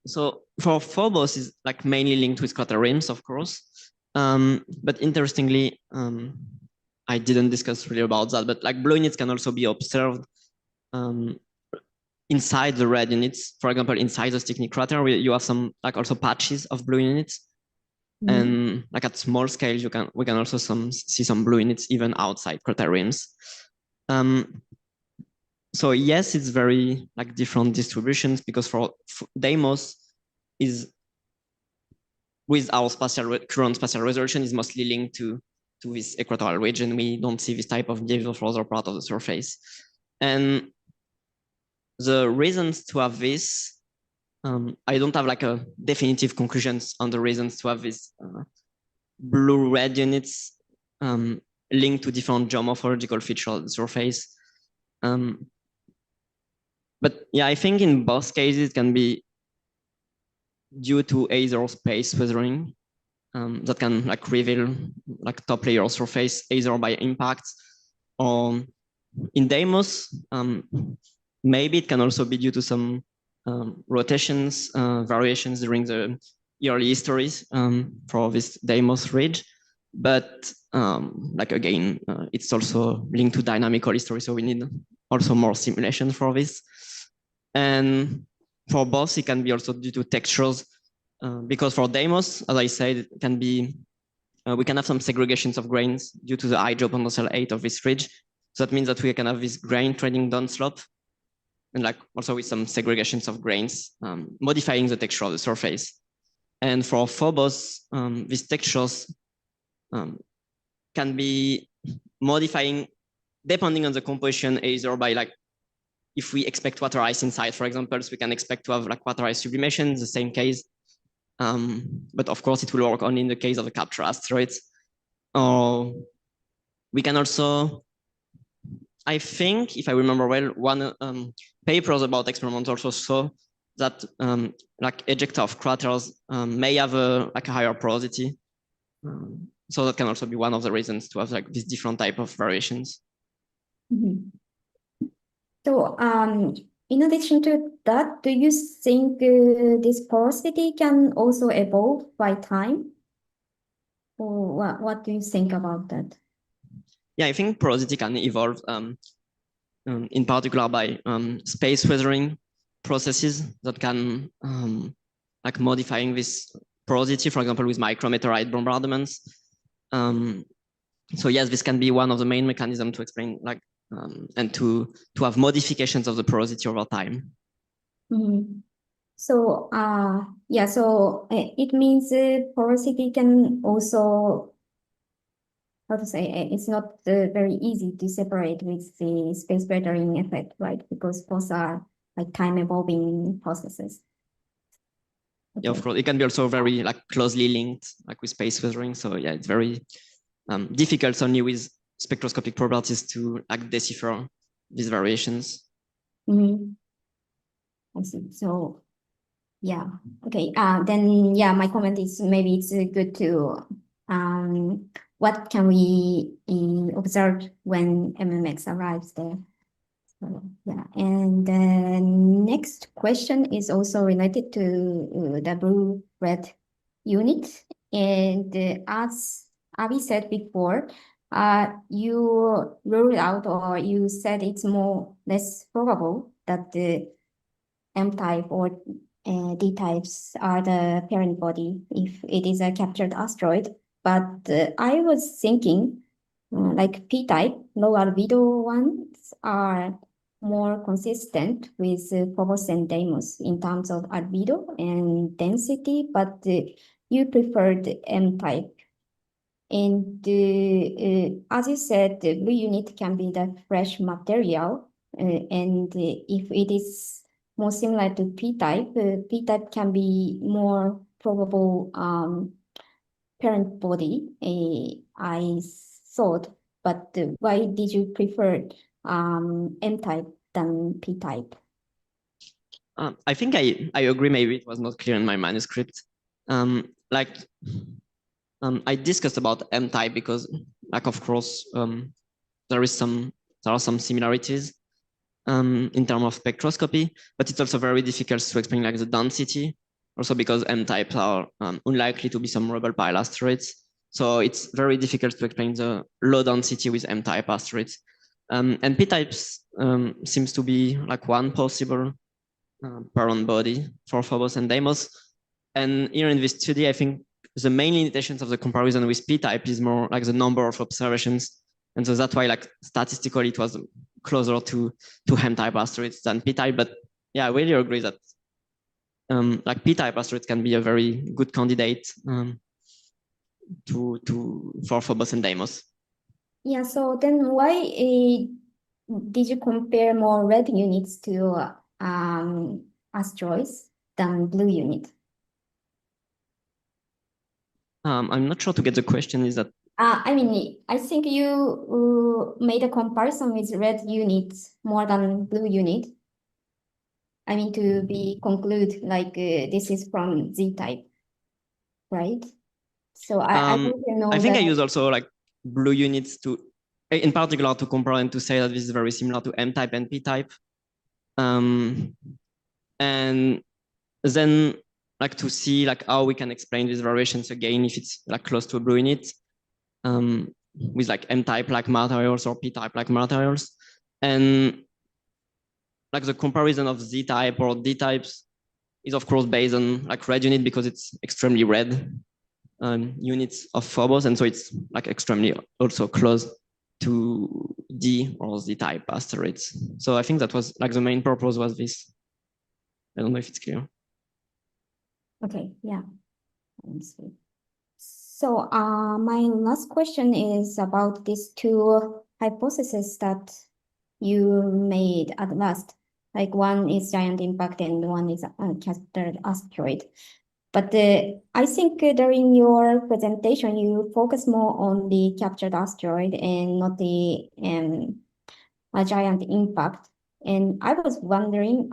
Speaker 2: So for Phobos is like mainly linked with crater rims, of course. But interestingly, I didn't discuss really about that, but like blue units can also be observed inside the red units. For example, inside the Stickney crater, you have some like also patches of blue units. And like at small scales, we can also see some blue units even outside crater rims. So yes, it's very like different distributions, because for Deimos is with our current spatial resolution is mostly linked to this equatorial region. We don't see this type of behavior for other part of the surface. And the reasons to have this, I don't have like a definitive conclusions on the reasons to have this blue-red units linked to different geomorphological features of the surface. But yeah, I think in both cases it can be due to either space weathering that can like reveal like top layer surface either by impacts, or in Deimos, maybe it can also be due to some rotations, variations during the early histories for this Deimos ridge. But like again, it's also linked to dynamical history, so we need also more simulation for this. And for both, it can be also due to textures, because for Deimos, as I said, it can be we can have some segregations of grains due to the high geopotential 8 of this ridge. So that means that we can have this grain trending downslope, and like also with some segregations of grains, modifying the texture of the surface. And for Phobos, these textures can be modifying depending on the composition, either by like, if we expect water ice inside, for example, so we can expect to have like water ice sublimation, the same case. But of course, it will work only in the case of the capture asteroids. Or we can also, I think, if I remember well, one papers about experiments also saw that like ejecta of craters may have like a higher porosity. So that can also be one of the reasons to have like these different type of variations.
Speaker 6: So in addition to that, do you think this porosity can also evolve by time? Or what do you think about that?
Speaker 2: Yeah, I think porosity can evolve in particular by space weathering processes that can like modifying this porosity, for example, with micrometeorite bombardments. So yes, this can be one of the main mechanisms to explain like and to have modifications of the porosity over time.
Speaker 6: Mm-hmm. So yeah, so it means porosity can also, how to say, it's not very easy to separate with the space weathering effect, right? Because both are like time evolving processes.
Speaker 2: Yeah, of course, it can be also very like closely linked, like with space weathering. So yeah, it's very difficult only with spectroscopic properties to like decipher these variations.
Speaker 6: Mm-hmm. I see. So yeah, okay. Then yeah, my comment is maybe it's good to what can we observe when MMX arrives there? So yeah, and the next question is also related to the blue-red unit. And as Avi said before, you ruled out or you said it's less probable that the M-type or D-types are the parent body if it is a captured asteroid. But I was thinking like P-type, low albedo ones are more consistent with Phobos and Deimos in terms of albedo and density, but you preferred M-type. And as you said, the blue unit can be the fresh material, and if it is more similar to P-type, P-type can be more probable parent body, I thought, but why did you prefer M-type than P-type?
Speaker 2: I think I agree, maybe it was not clear in my manuscript. I discussed about M-type because like, of course, there are some similarities in terms of spectroscopy, but it's also very difficult to explain like the density, also because M-types are unlikely to be some rubble pile asteroids. So it's very difficult to explain the low density with M-type asteroids. And P-types seems to be like one possible parent body for Phobos and Deimos. And here in this study, I think the main limitations of the comparison with P-type is more like the number of observations. And so that's why like statistically it was closer to M-type asteroids than P-type. But yeah, I really agree that like P-type asteroids can be a very good candidate for Phobos and Deimos.
Speaker 6: Yeah, so then why did you compare more red units to asteroids than blue unit?
Speaker 2: I'm not sure to get the question. Is that?
Speaker 6: I mean, I think you made a comparison with red units more than blue unit. I mean, to be conclude like this is from Z type, right? So I want to know.
Speaker 2: I think I use also like blue units to, in particular, to compare and to say that this is very similar to M-type and P-type. And then like to see like how we can explain these variations again if it's like close to a blue unit with like M-type like materials or P-type like materials. And like the comparison of Z-type or D-types is of course based on like red unit because it's extremely red units of Phobos, and so it's like extremely also close to D or Z-type asteroids. So I think that was like the main purpose was this. I don't know if it's clear.
Speaker 6: Okay, yeah. So my last question is about these two hypotheses that you made at last. Like one is giant impact and one is a captured asteroid. But I think during your presentation, you focus more on the captured asteroid and not the a giant impact. And I was wondering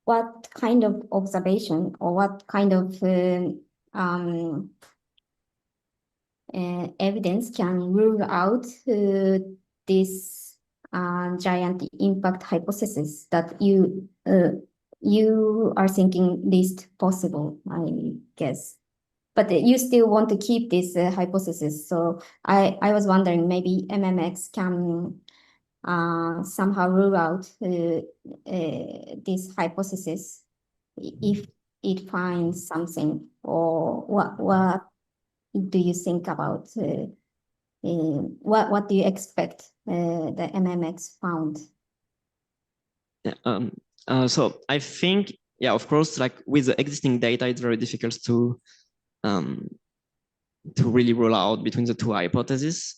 Speaker 6: what kind of observation or what kind of evidence can rule out this giant impact hypothesis that you are thinking least possible, I guess. but you still want to keep this hypothesis. So I was wondering maybe MMX can somehow rule out this hypothesis if it finds something, or what do you think about what do you expect the MMX found?
Speaker 2: Yeah, so I think, yeah, of course, like with the existing data, it's very difficult to really rule out between the two hypotheses.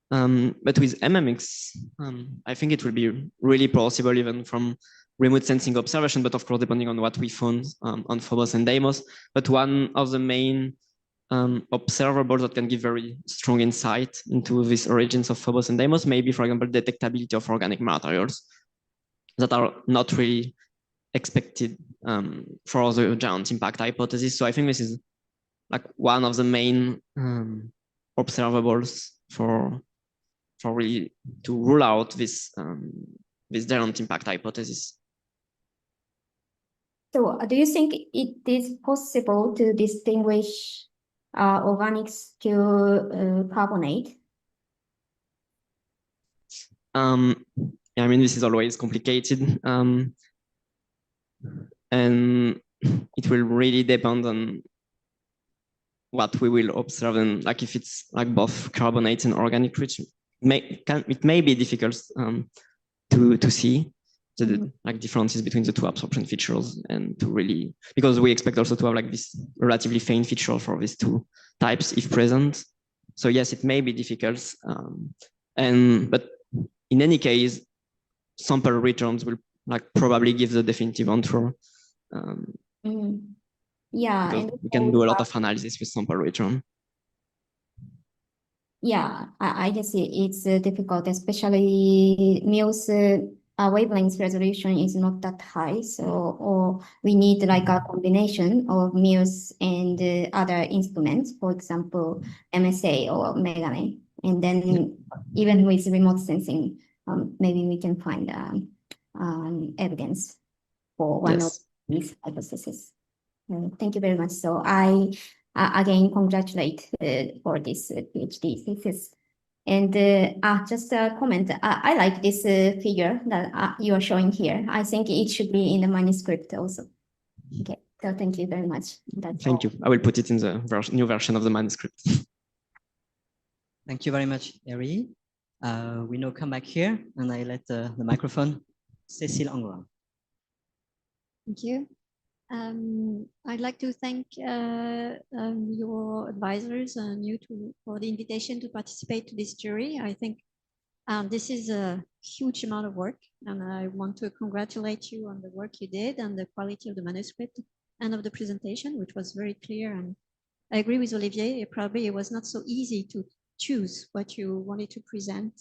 Speaker 2: But with MMX, I think it will be really possible even from remote sensing observation, but of course, depending on what we found on Phobos and Deimos. But one of the main observables that can give very strong insight into these origins of Phobos and Deimos, maybe, for example, detectability of organic materials that are not really expected for the giant impact hypothesis. So I think this is like one of the main observables for really to rule out this giant impact hypothesis.
Speaker 6: So do you think it is possible to distinguish organics to carbonate?
Speaker 2: Yeah, I mean, this is always complicated. And it will really depend on what we will observe, and like if it's like both carbonates and organic rich, it may be difficult to see the like differences between the two absorption features, and to really, because we expect also to have like this relatively faint feature for these two types if present. So yes, it may be difficult, but in any case, sample returns will like probably give the definitive answer.
Speaker 6: Yeah,
Speaker 2: and we can do a lot of analysis with sample return.
Speaker 6: Yeah, I guess it's difficult, especially Mills wavelength resolution is not that high. So, or we need like a combination of Mills and other instruments, for example, MSA or Megane. And then even with remote sensing, maybe we can find evidence for one of these hypotheses. Thank you very much. So I again congratulate for this PhD thesis. And just a comment, I like this figure that you are showing here. I think it should be in the manuscript also. Okay, so thank you very much.
Speaker 2: Thank you. I will put it in the new version of the manuscript.
Speaker 1: Thank you very much, Eri. We now come back here, and I let the microphone, Cécile Angoin.
Speaker 7: Thank you. I'd like to thank your advisors and you for the invitation to participate to this jury. I think this is a huge amount of work, and I want to congratulate you on the work you did and the quality of the manuscript and of the presentation, which was very clear. And I agree with Olivier, probably it was not so easy to choose what you wanted to present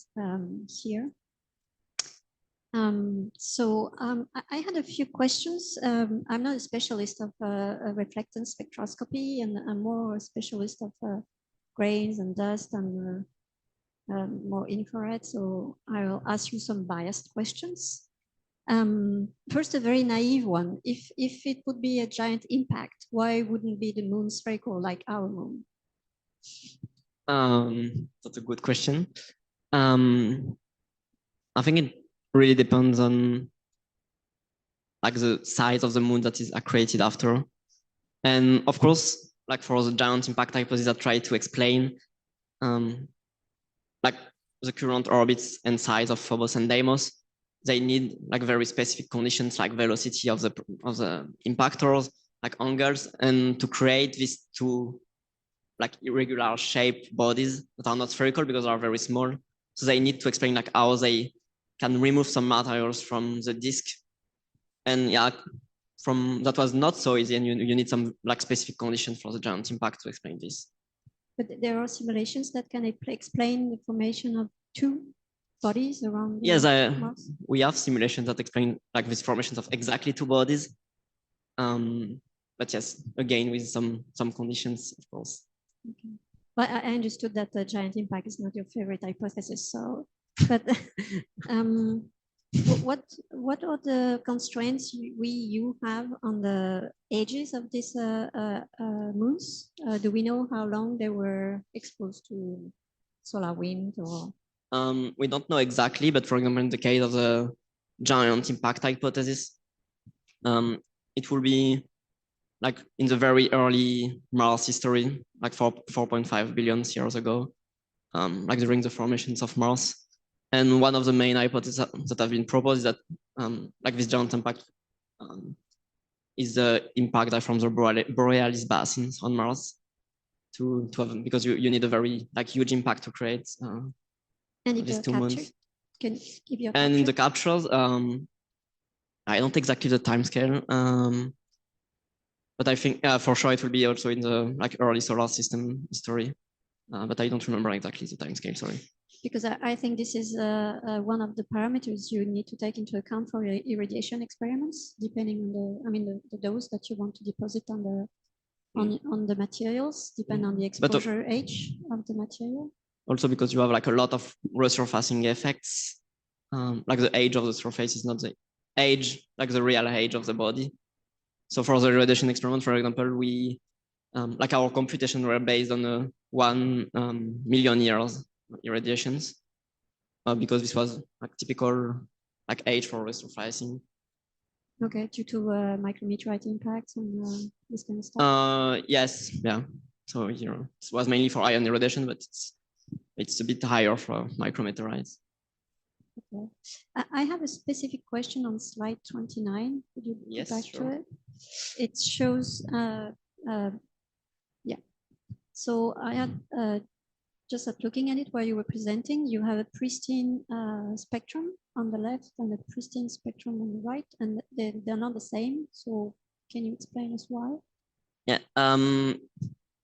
Speaker 7: here. I had a few questions. I'm not a specialist of reflectance spectroscopy, and I'm more a specialist of grains and dust and more infrared. So I'll ask you some biased questions. First, a very naive one. If it would be a giant impact, why wouldn't be the moon spherical like our moon?
Speaker 2: That's a good question. I think it really depends on like the size of the moon that is created after. And of course, like for the giant impact hypothesis that try to explain like the current orbits and size of Phobos and Deimos, they need like very specific conditions like velocity of the impactors, like angles, and to create these two like irregular shaped bodies that are not spherical because they are very small. So they need to explain like how they can remove some materials from the disk. And yeah, that was not so easy, and you need some like specific conditions for the giant impact to explain this.
Speaker 7: But there are simulations that can explain the formation of two bodies around the Mars?
Speaker 2: We have simulations that explain like these formations of exactly two bodies. But yes, again, with some conditions, of course.
Speaker 7: Okay. Well, I understood that the giant impact is not your favorite hypothesis, so, but What are the constraints you have on the ages of these moons? Do we know how long they were exposed to solar wind or?
Speaker 2: We don't know exactly, but for example, in the case of the giant impact hypothesis, it will be like in the very early Mars history, like 4.5 billion years ago, like during the formations of Mars. And one of the main hypotheses that have been proposed is that like this giant impact is the impact from the Borealis basins on Mars to have, because you need a very like huge impact to create
Speaker 7: and
Speaker 2: these 2 months.
Speaker 7: Can give you a
Speaker 2: and
Speaker 7: capture?
Speaker 2: in the captures, I don't exactly the time scale, but I think for sure it will be also in the like early solar system history, but I don't remember exactly the time scale. Sorry.
Speaker 7: Because I think this is one of the parameters you need to take into account for your irradiation experiments, depending on the dose that you want to deposit on the materials, depending on the exposure age of the material. Also
Speaker 2: because you have like a lot of resurfacing effects, like the age of the surface is not the age, like the real age of the body. So for the irradiation experiment, for example, we like our computation were based on 1 million years irradiations, because this was like typical like age for resurfacing.
Speaker 7: Okay, due to micrometeorite impacts and this kind of stuff.
Speaker 2: Yes, yeah. So it was mainly for ion irradiation, but it's a bit higher for micrometeorites.
Speaker 7: Okay. I have a specific question on slide 29. Could you go back to it? It shows, yeah. So I had just looking at it while you were presenting, you have a pristine spectrum on the left and a pristine spectrum on the right, and they're not the same. So can you explain us why?
Speaker 2: Yeah,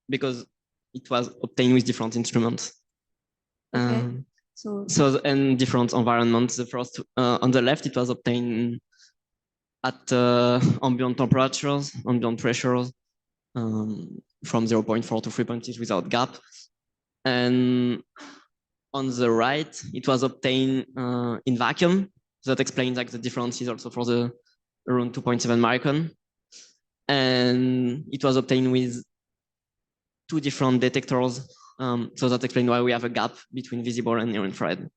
Speaker 2: because it was obtained with different instruments.
Speaker 7: Okay.
Speaker 2: And different environments. The first on the left, it was obtained at ambient temperatures, ambient pressures, from 0.4 to 3.6 without gap. And on the right, it was obtained in vacuum. So that explains like the differences also for the around 2.7 micron. And it was obtained with 2 different detectors. So that explains why we have a gap between visible and near infrared.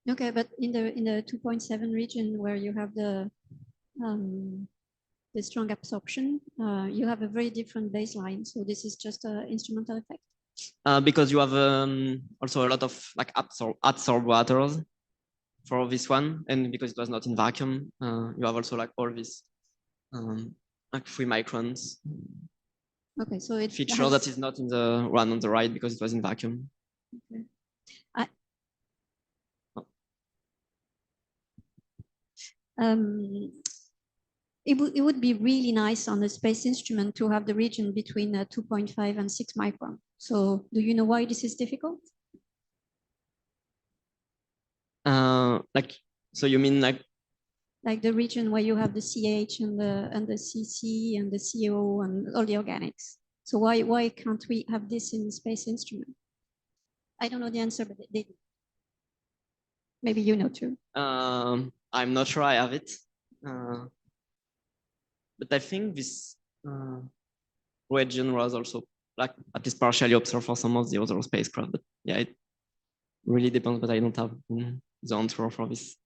Speaker 7: Okay, but in the 2.7 region where you have the strong absorption, you have a very different baseline. So this is just an instrumental effect.
Speaker 2: Because you have also a lot of like absorbed waters for this one, and because it was not in vacuum, you have also like all this like 3 microns.
Speaker 7: Okay, so it
Speaker 2: feature that is not in the one on the right because it was in vacuum.
Speaker 7: Okay. It would be really nice on the space instrument to have the region between 2.5 and 6 micron. So do you know why this is difficult?
Speaker 2: Like, so you mean like
Speaker 7: the region where you have the CH and the CC and the CO and all the organics. So why can't we have this in the space instrument? I don't know the answer, but maybe you know too.
Speaker 2: I'm not sure I have it. But I think this region was also like at least partially observed for some of the other spacecraft. But yeah, it really depends, but I don't have the answer for this.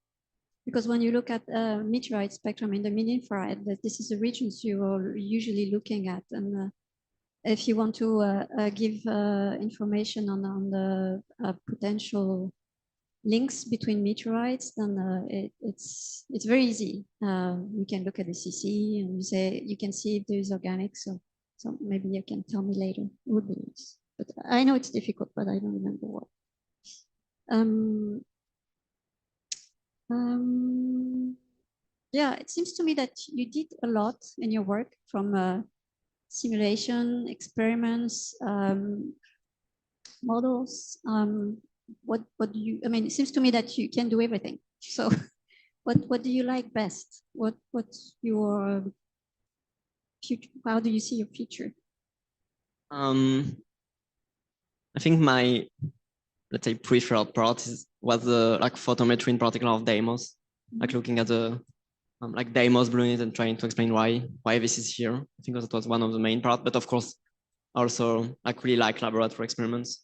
Speaker 7: Because when you look at meteorite spectrum in the mid-infrared, this is the regions you are usually looking at. And if you want to give information on the potential links between meteorites, then it's very easy. You can look at the CC and you can see if there's organics. So maybe you can tell me later. It would be nice. But I know it's difficult, but I don't remember what. Yeah, it seems to me that you did a lot in your work, from simulation, experiments, models. What do you? I mean, it seems to me that you can do everything. So, what do you like best? What's your future? How do you see your future?
Speaker 2: I think my, let's say, preferred part was the like photometry, in particular of Deimos. like looking at the like Deimos balloons and trying to explain why this is here. I think that was one of the main part, but of course also I really like laboratory experiments.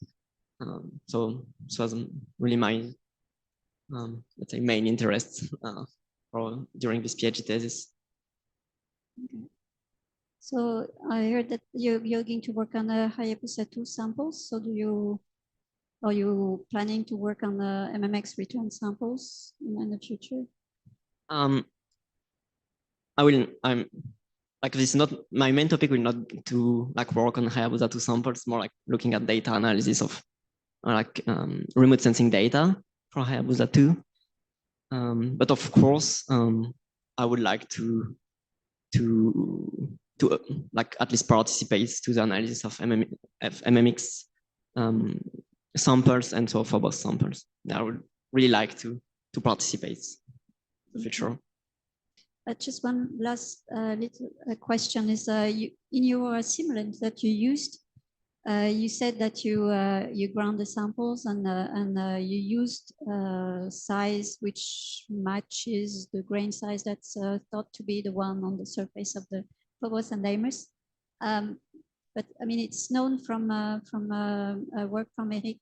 Speaker 2: So this was really my let's say main interest during this PhD thesis.
Speaker 7: Okay. So I heard that you're going to work on the Hayabusa 2 samples. So are you planning to work on the MMX return samples in the future?
Speaker 2: I'm like, this is not my main topic. Will not to like work on Hayabusa 2 samples, more like looking at data analysis of like remote sensing data for Hayabusa 2. But of course, I would like to like at least participate to the analysis of MMX samples and so for both samples. I would really like to participate in the future.
Speaker 7: Just one last little question is, in your simulant that you used, you said that you ground the samples and you used size which matches the grain size that's thought to be the one on the surface of the phobos and Deimos. But I mean, it's known from work from Eric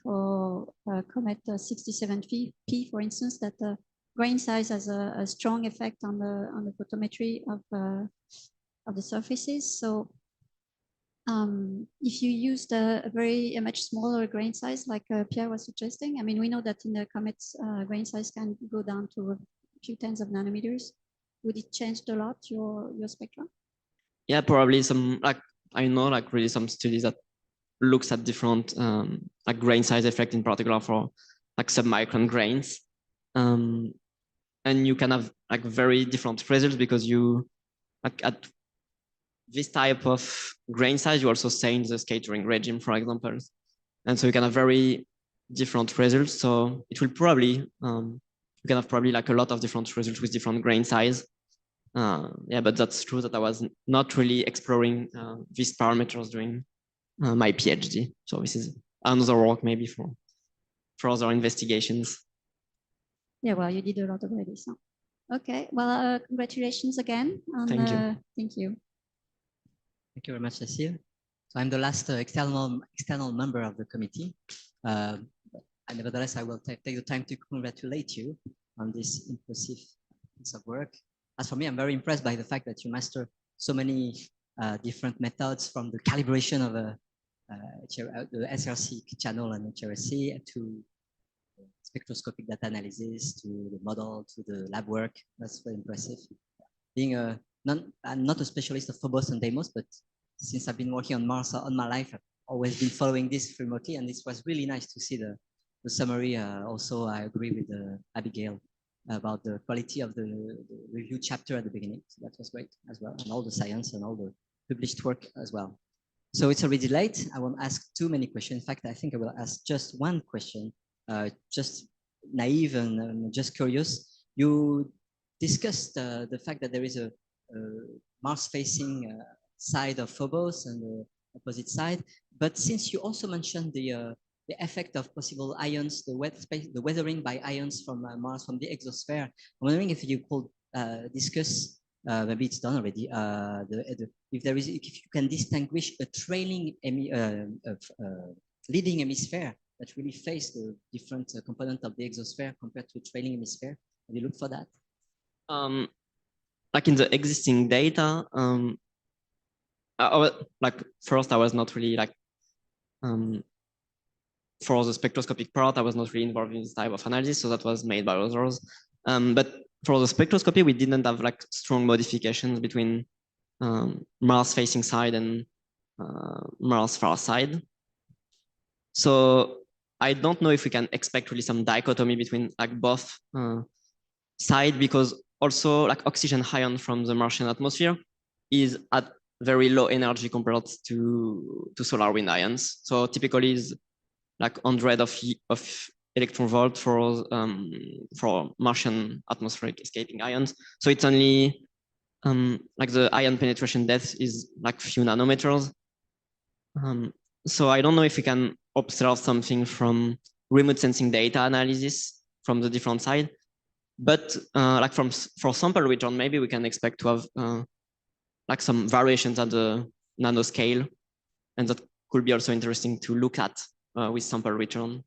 Speaker 7: for Comet 67P, for instance, that grain size has a strong effect on the photometry of the surfaces. So if you used a much smaller grain size, like Pierre was suggesting, I mean, we know that in the comets, grain size can go down to a few tens of nanometers. Would it change a lot your spectrum?
Speaker 2: Yeah, probably some, like, I know like really some studies that looks at different like grain size effect, in particular for like submicron grains. And you can have like very different results because you like at this type of grain size, you also change the scattering regime, for example. And so you can have very different results. So it will probably, you can have probably like a lot of different results with different grain size. Yeah, but that's true that I was not really exploring these parameters during my PhD. So this is another work maybe for other investigations.
Speaker 7: Yeah, well, you did a lot already. So, okay, well, congratulations again.
Speaker 2: Thank you.
Speaker 7: Thank you.
Speaker 1: Thank you very much, Cecile. So I'm the last external member of the committee. And nevertheless, I will take the time to congratulate you on this impressive piece of work. As for me, I'm very impressed by the fact that you master so many different methods, from the calibration of the SRC channel and HRSC to spectroscopic data analysis, to the model, to the lab work. That's very impressive. Being I'm not a specialist of phobos and Deimos, but since I've been working on Mars all my life, I've always been following this remotely, and this was really nice to see the summary. Also, I agree with Abigail about the quality of the review chapter at the beginning. So that was great as well, and all the science and all the published work as well. So it's already late. I won't ask too many questions. In fact, I think I will ask just one question, just naive and just curious. You discussed the fact that there is a Mars-facing side of Phobos and the opposite side, but since you also mentioned the effect of possible ions, the weathering by ions from Mars, from the exosphere, I'm wondering if you could discuss, maybe it's done already, if you can distinguish a trailing leading hemisphere that really face the different component of the exosphere compared to a trailing hemisphere. Have you looked for that?
Speaker 2: Like in the existing data, like first I was not really like, for the spectroscopic part, I was not really involved in this type of analysis, so that was made by others. But for the spectroscopy, we didn't have like strong modifications between Mars-facing side and Mars far side. So I don't know if we can expect really some dichotomy between like both side, because also like oxygen ion from the Martian atmosphere is at very low energy compared to solar wind ions. So typically is like 100 of electron volt for Martian atmospheric escaping ions. So it's only like the ion penetration depth is like few nanometers. So I don't know if we can observe something from remote sensing data analysis from the different side. But like for sample return, maybe we can expect to have like some variations at the nanoscale, and that could be also interesting to look at with sample return.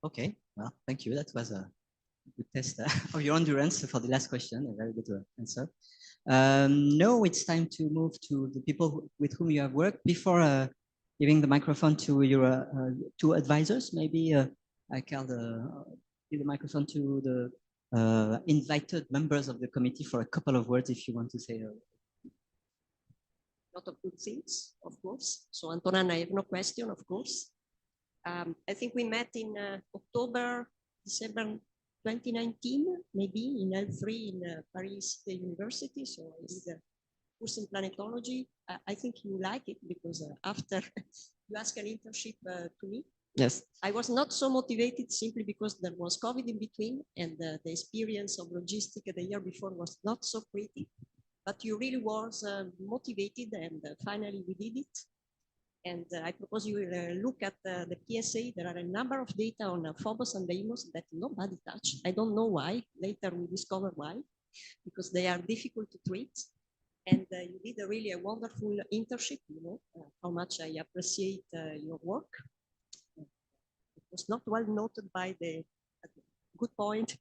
Speaker 1: Okay, well, thank you. That was a good test of your endurance for the last question. A very good answer. Now it's time to move to the people with whom you have worked. Before giving the microphone to your two advisors, maybe I can give the microphone to the invited members of the committee for a couple of words if you want to say a
Speaker 8: lot of good things, of course. So Antonin, I have no question, of course. I think we met in October, December 2019, maybe in L3 in Paris University. So I did a course in planetology. I think you like it because after you asked an internship to me.
Speaker 2: Yes.
Speaker 8: I was not so motivated simply because there was COVID in between, and the experience of logistics the year before was not so pretty. But you really was motivated, and finally we did it. And I propose you look at the PSA. There are a number of data on Phobos and Deimos that nobody touched. I don't know why. Later we discover why, because they are difficult to treat. And you did really a wonderful internship. You know how much I appreciate your work. It was not well noted by the good point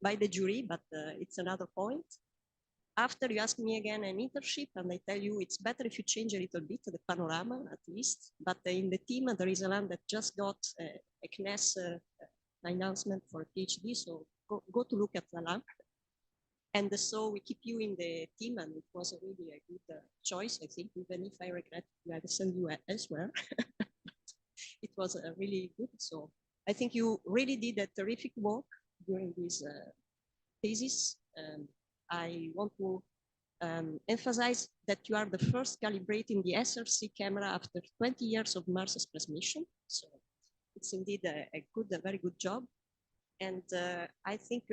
Speaker 8: by the jury, but it's another point. After you ask me again an internship, and I tell you it's better if you change a little bit the panorama at least. But in the team, there is a man that just got a CNES announcement for a PhD, so go to look at Alain. And so we keep you in the team, and it was really a good choice, I think, even if I regret to have sent you elsewhere. It was really good. So I think you really did a terrific work during this thesis. I want to emphasize that you are the first calibrating the SRC camera after 20 years of Mars Express mission. So it's indeed a very good job. And I think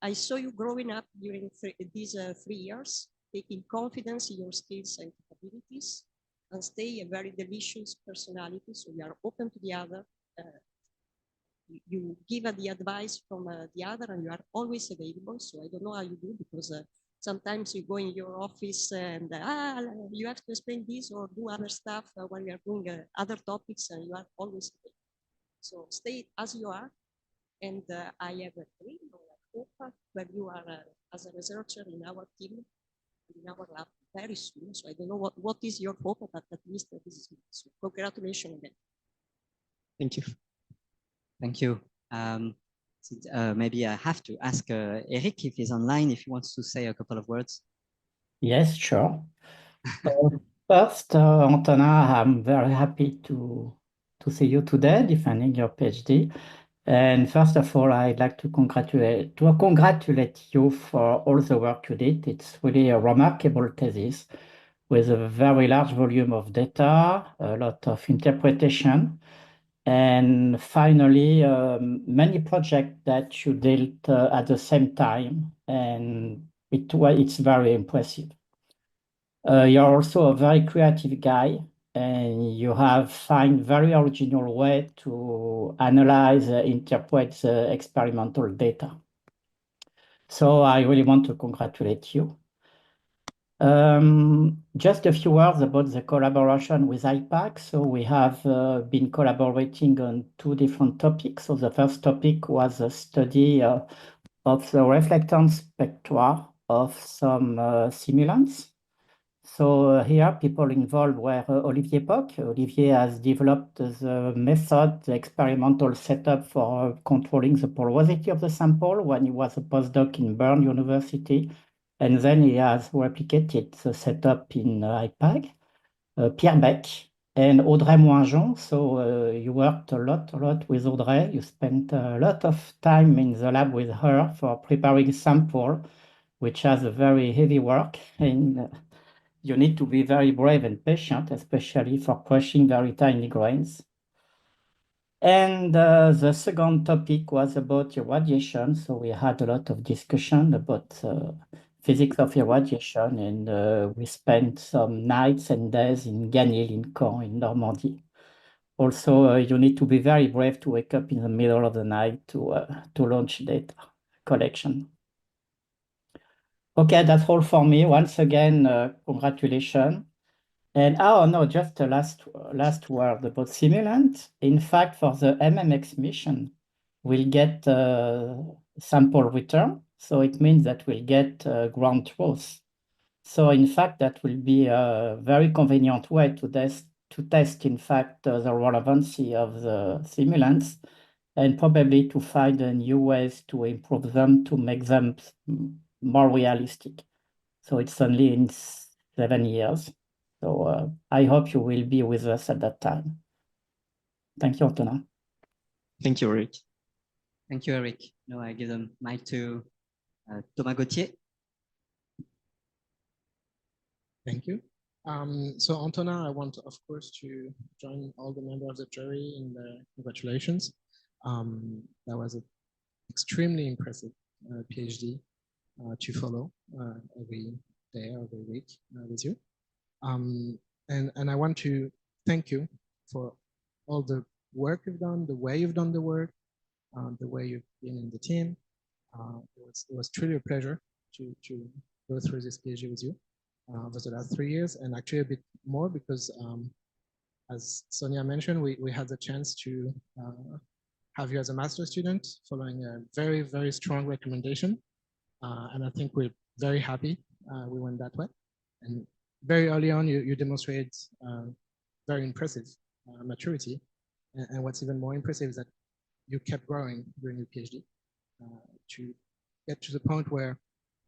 Speaker 8: I saw you growing up during these 3 years, taking confidence in your skills and capabilities, and stay a very delicious personality. So you are open to the other. You give the advice from the other, and you are always available. So I don't know how you do, because sometimes you go in your office and you have to explain this or do other stuff when you are doing other topics, and you are always available. So stay as you are. And I have a dream or a hope where you are as a researcher in our team, in our lab very soon. So I don't know what is your hope, but at least this is me. So congratulations again.
Speaker 2: Thank you.
Speaker 1: Thank you. Maybe I have to ask Eric if he's online, if he wants to say a couple of words.
Speaker 3: Yes, sure. First, Antonin, I'm very happy to see you today defending your PhD. And first of all, I'd like to congratulate you for all the work you did. It's really a remarkable thesis with a very large volume of data, a lot of interpretation, and finally, many projects that you dealt at the same time, and it's very impressive. You're also a very creative guy, and you have found very original way to analyze, interpret the experimental data. So I really want to congratulate you. Just a few words about the collaboration with IPAC. So we have been collaborating on 2 different topics. So the first topic was a study of the reflectance spectra of some simulants. So here people involved were Olivier Poc. Olivier has developed the method, the experimental setup for controlling the porosity of the sample when he was a postdoc in Bern University. And then he has replicated the setup in IPAG. Pierre Beck and Audrey Moinjon. So you worked a lot with Audrey. You spent a lot of time in the lab with her for preparing sample, which has a very heavy work. And you need to be very brave and patient, especially for crushing very tiny grains. And the second topic was about irradiation. So we had a lot of discussion about physics of irradiation, and we spent some nights and days in Ganil in Caen in Normandy, also, you need to be very brave to wake up in the middle of the night to launch data collection. Okay, that's all for me. Once again, congratulations. And oh no, just a last word about Simulant. In fact, for the MMX mission, we'll get sample return. So it means that we'll get ground truth. So in fact, that will be a very convenient way to test in fact, the relevancy of the simulants and probably to find new ways to improve them to make them more realistic. So it's only in 7 years. So I hope you will be with us at that time. Thank you, Antonin.
Speaker 2: Thank you, Eric.
Speaker 1: Thank you, Eric. Now I give the mic to Thomas Gauthier.
Speaker 9: Thank you. So Antonin, I want, of course, to join all the members of the jury in the congratulations. That was an extremely impressive PhD to follow every day, every week with you. And I want to thank you for all the work you've done, the way you've done the work, the way you've been in the team. It was truly a pleasure to go through this PhD with you over the last 3 years, and actually a bit more because, as Sonia mentioned, we had the chance to have you as a master's student following a very, very strong recommendation. And I think we're very happy we went that way. And very early on, you demonstrated very impressive maturity. And what's even more impressive is that you kept growing during your PhD to get to the point where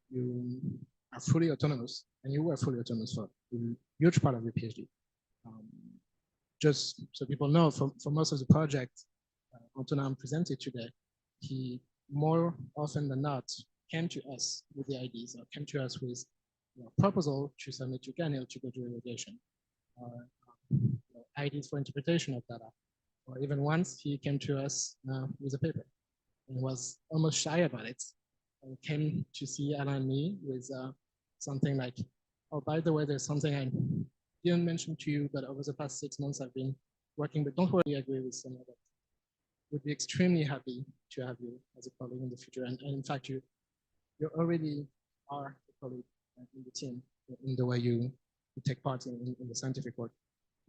Speaker 9: you are fully autonomous, and you were fully autonomous for a huge part of your PhD. Just so people know, for most of the projects Antonin presented today, he more often than not came to us with the ideas, or came to us with a proposal to submit to Ganil to go do irrigation, or ideas for interpretation of data. Or even once he came to us with a paper and was almost shy about it, and came to see Alain and me with something like, oh, by the way, there's something I didn't mention to you, but over the past 6 months I've been working, but don't worry, I agree with some of it. Would be extremely happy to have you as a colleague in the future. And in fact, you already are a colleague in the team in the way you take part in the scientific work.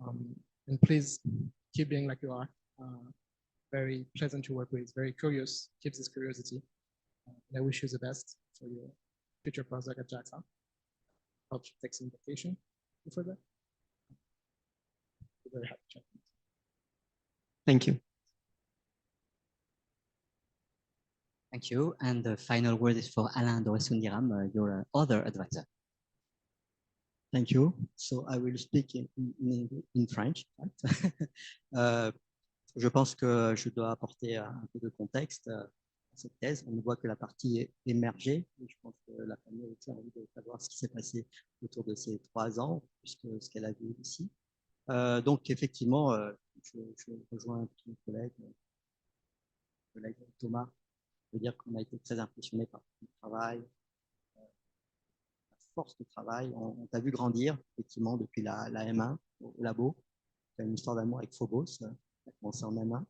Speaker 9: And please keep being like you are. Very pleasant to work with, very curious, keep this curiosity. And I wish you the best for your future postdoc at JAXA. Hope you take some vacation before that. We're very happy to chat.
Speaker 2: Thank you.
Speaker 1: Thank you. And the final word is for Alain Doré-Soundiram, your other advisor.
Speaker 10: Thank you. So I will speak in French. Je pense que je dois apporter un peu de contexte à cette thèse. On ne voit que la partie émergée. Je pense que la famille aussi a envie de savoir ce qui s'est passé autour de ces 3 ans, puisque ce qu'elle a vu ici. Donc effectivement, je rejoins un petit collègue Thomas. Je veux dire qu'on a été très impressionné par le travail, la force de travail. On t'a vu grandir, effectivement, depuis la M1 au labo. Tu as une histoire d'amour avec Phobos. Tu as commencé en M1.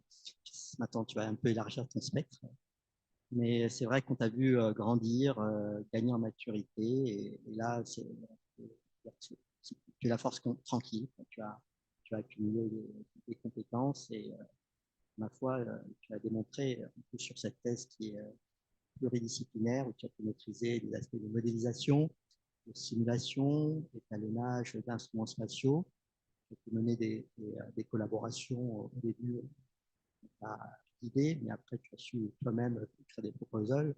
Speaker 10: Maintenant, tu vas un peu élargir ton spectre. Mais c'est vrai qu'on t'a vu grandir, gagner en maturité. Et là, tu es la force tranquille. Tu as accumulé des compétences et ma foi, tu as démontré un peu sur cette thèse qui est pluridisciplinaire, où tu as pu maîtriser les aspects de modélisation, de simulation, d'étalonnage d'instruments spatiaux. Tu as pu mener des collaborations au début à l'idée, mais après tu as su toi-même faire des proposals,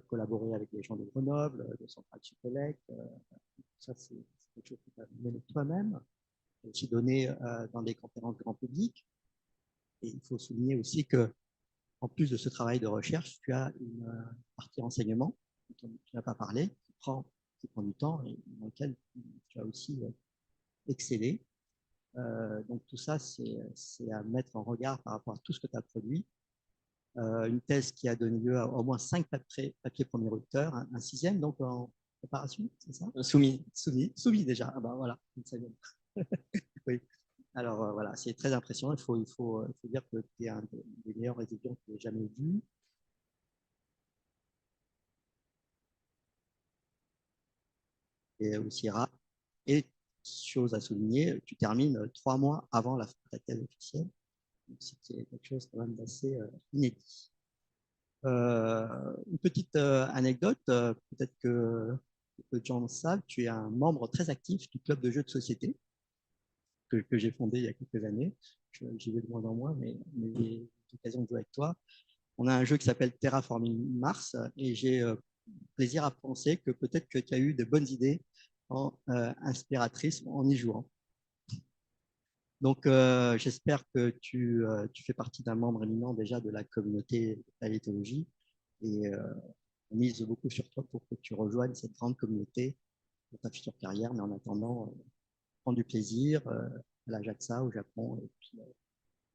Speaker 10: collaborer avec les gens de Grenoble, de Centrale Supélec. Ça, c'est quelque chose que tu as mené toi-même. Tu as aussi donné dans des conférences grand public. Et il faut souligner aussi que, en plus de ce travail de recherche, tu as une partie enseignement dont tu n'as pas parlé, qui prend du temps et dans lequel tu as aussi excellé. Donc tout ça, c'est à mettre en regard par rapport à tout ce que tu as produit. Une thèse qui a donné lieu à au moins 5 papiers premier auteur, un 6e donc en préparation, c'est ça?
Speaker 2: Soumis.
Speaker 10: Soumis déjà. Ah ben voilà, une 5e. Oui. Alors voilà, c'est très impressionnant. Il faut dire que tu es un des meilleurs étudiants que j'ai jamais vu. Et aussi rare. Et chose à souligner, tu termines 3 mois avant la fin de ta thèse officielle. C'est quelque chose quand même d'assez inédit. Une petite anecdote, peut-être que peu de gens le savent, tu es un membre très actif du club de jeux de société que j'ai fondé il y a quelques années. J'y vais de moins en moins, mais j'ai l'occasion de jouer avec toi. On a un jeu qui s'appelle Terraforming Mars et j'ai plaisir à penser que peut-être que tu as eu de bonnes idées inspiratrices en y jouant. Donc, j'espère que tu fais partie d'un membre éminent déjà de la communauté de paléontologie et on mise beaucoup sur toi pour que tu rejoignes cette grande communauté pour ta future carrière. Mais en attendant, prends du plaisir à l'Ajaxa, au Japon, et puis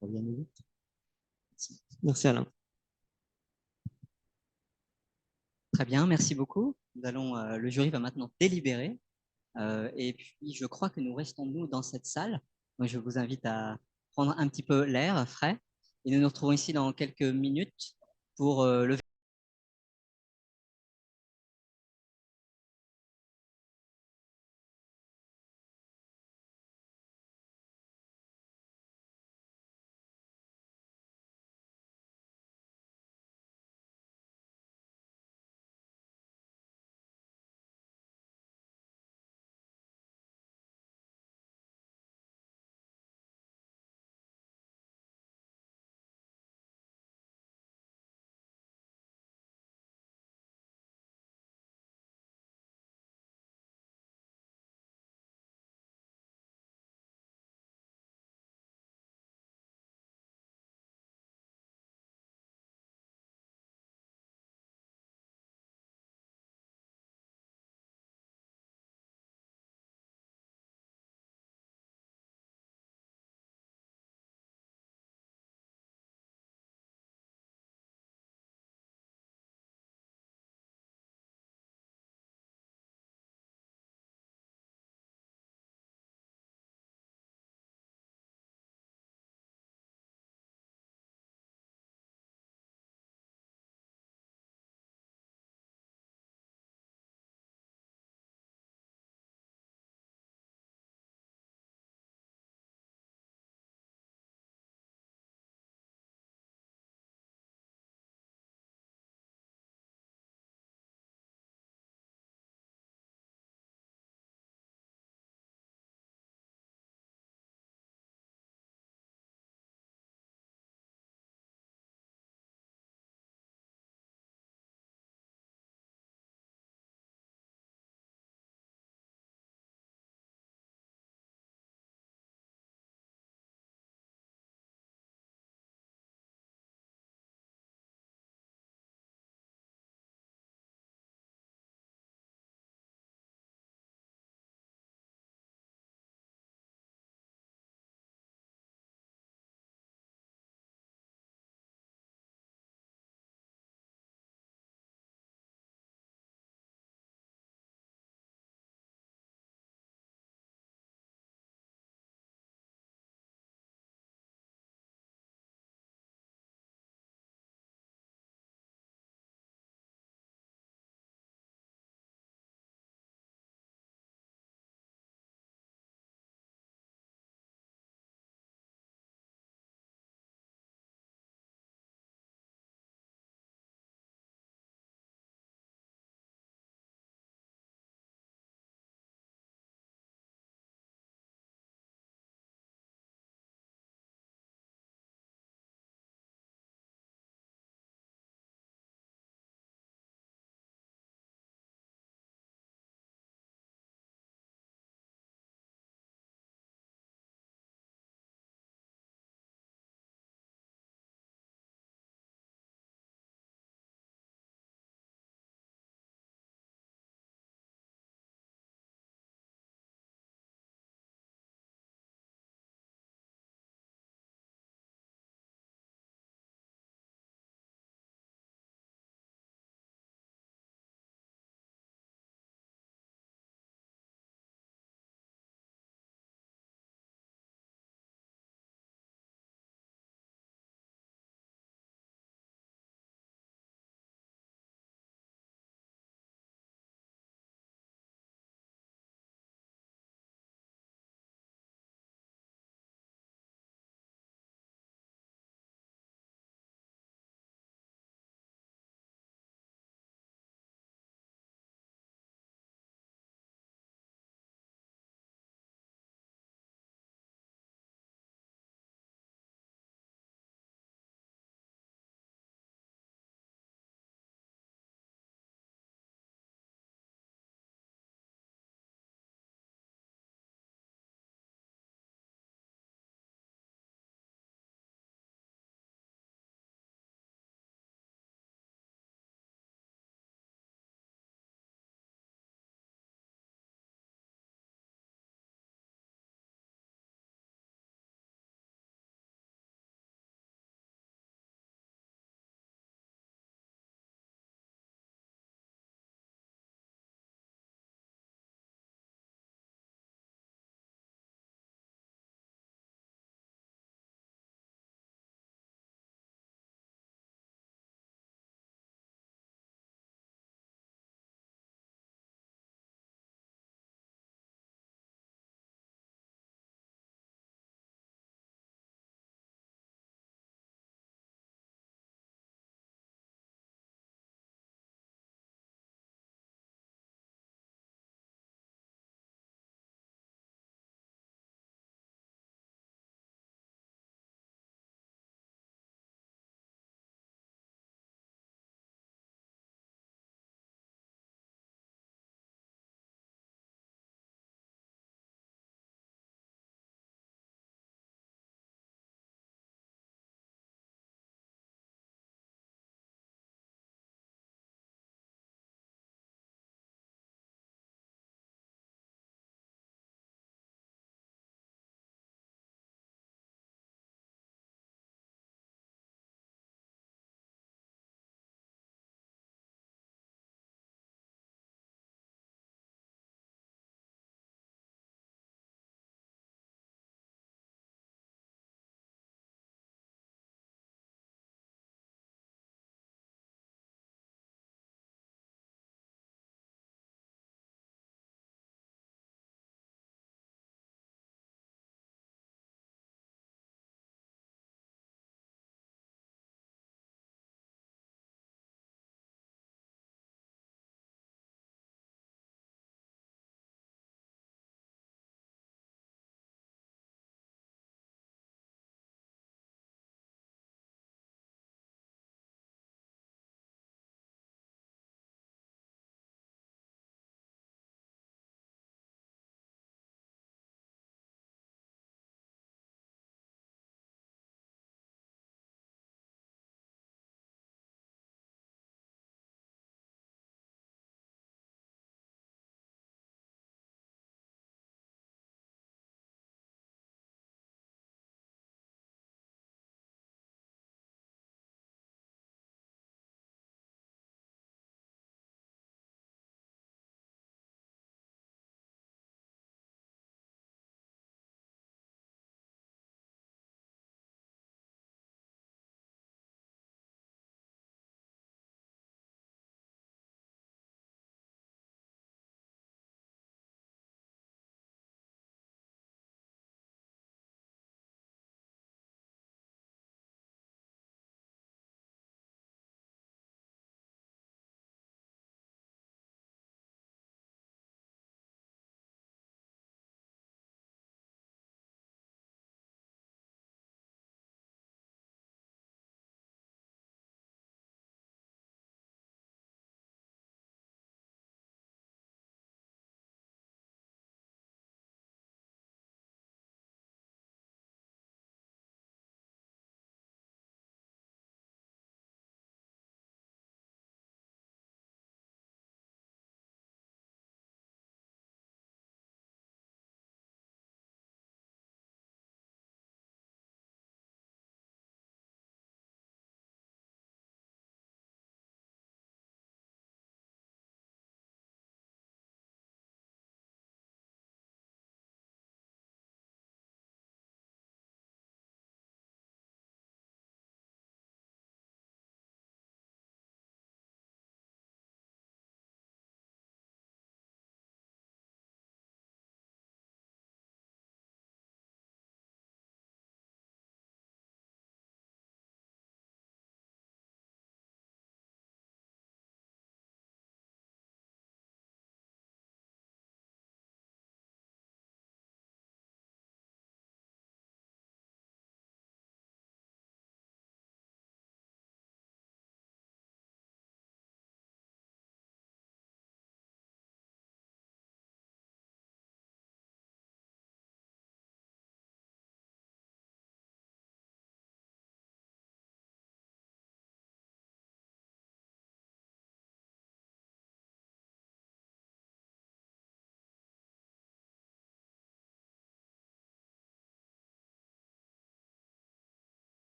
Speaker 10: reviens-nous vite.
Speaker 2: Merci. Merci Alain.
Speaker 1: Très bien, merci beaucoup. Nous allons, le jury va maintenant délibérer. Et puis, je crois que nous restons, nous, dans cette salle. Donc, je vous invite à prendre un petit peu l'air frais. Et nous nous retrouvons ici dans quelques minutes pour le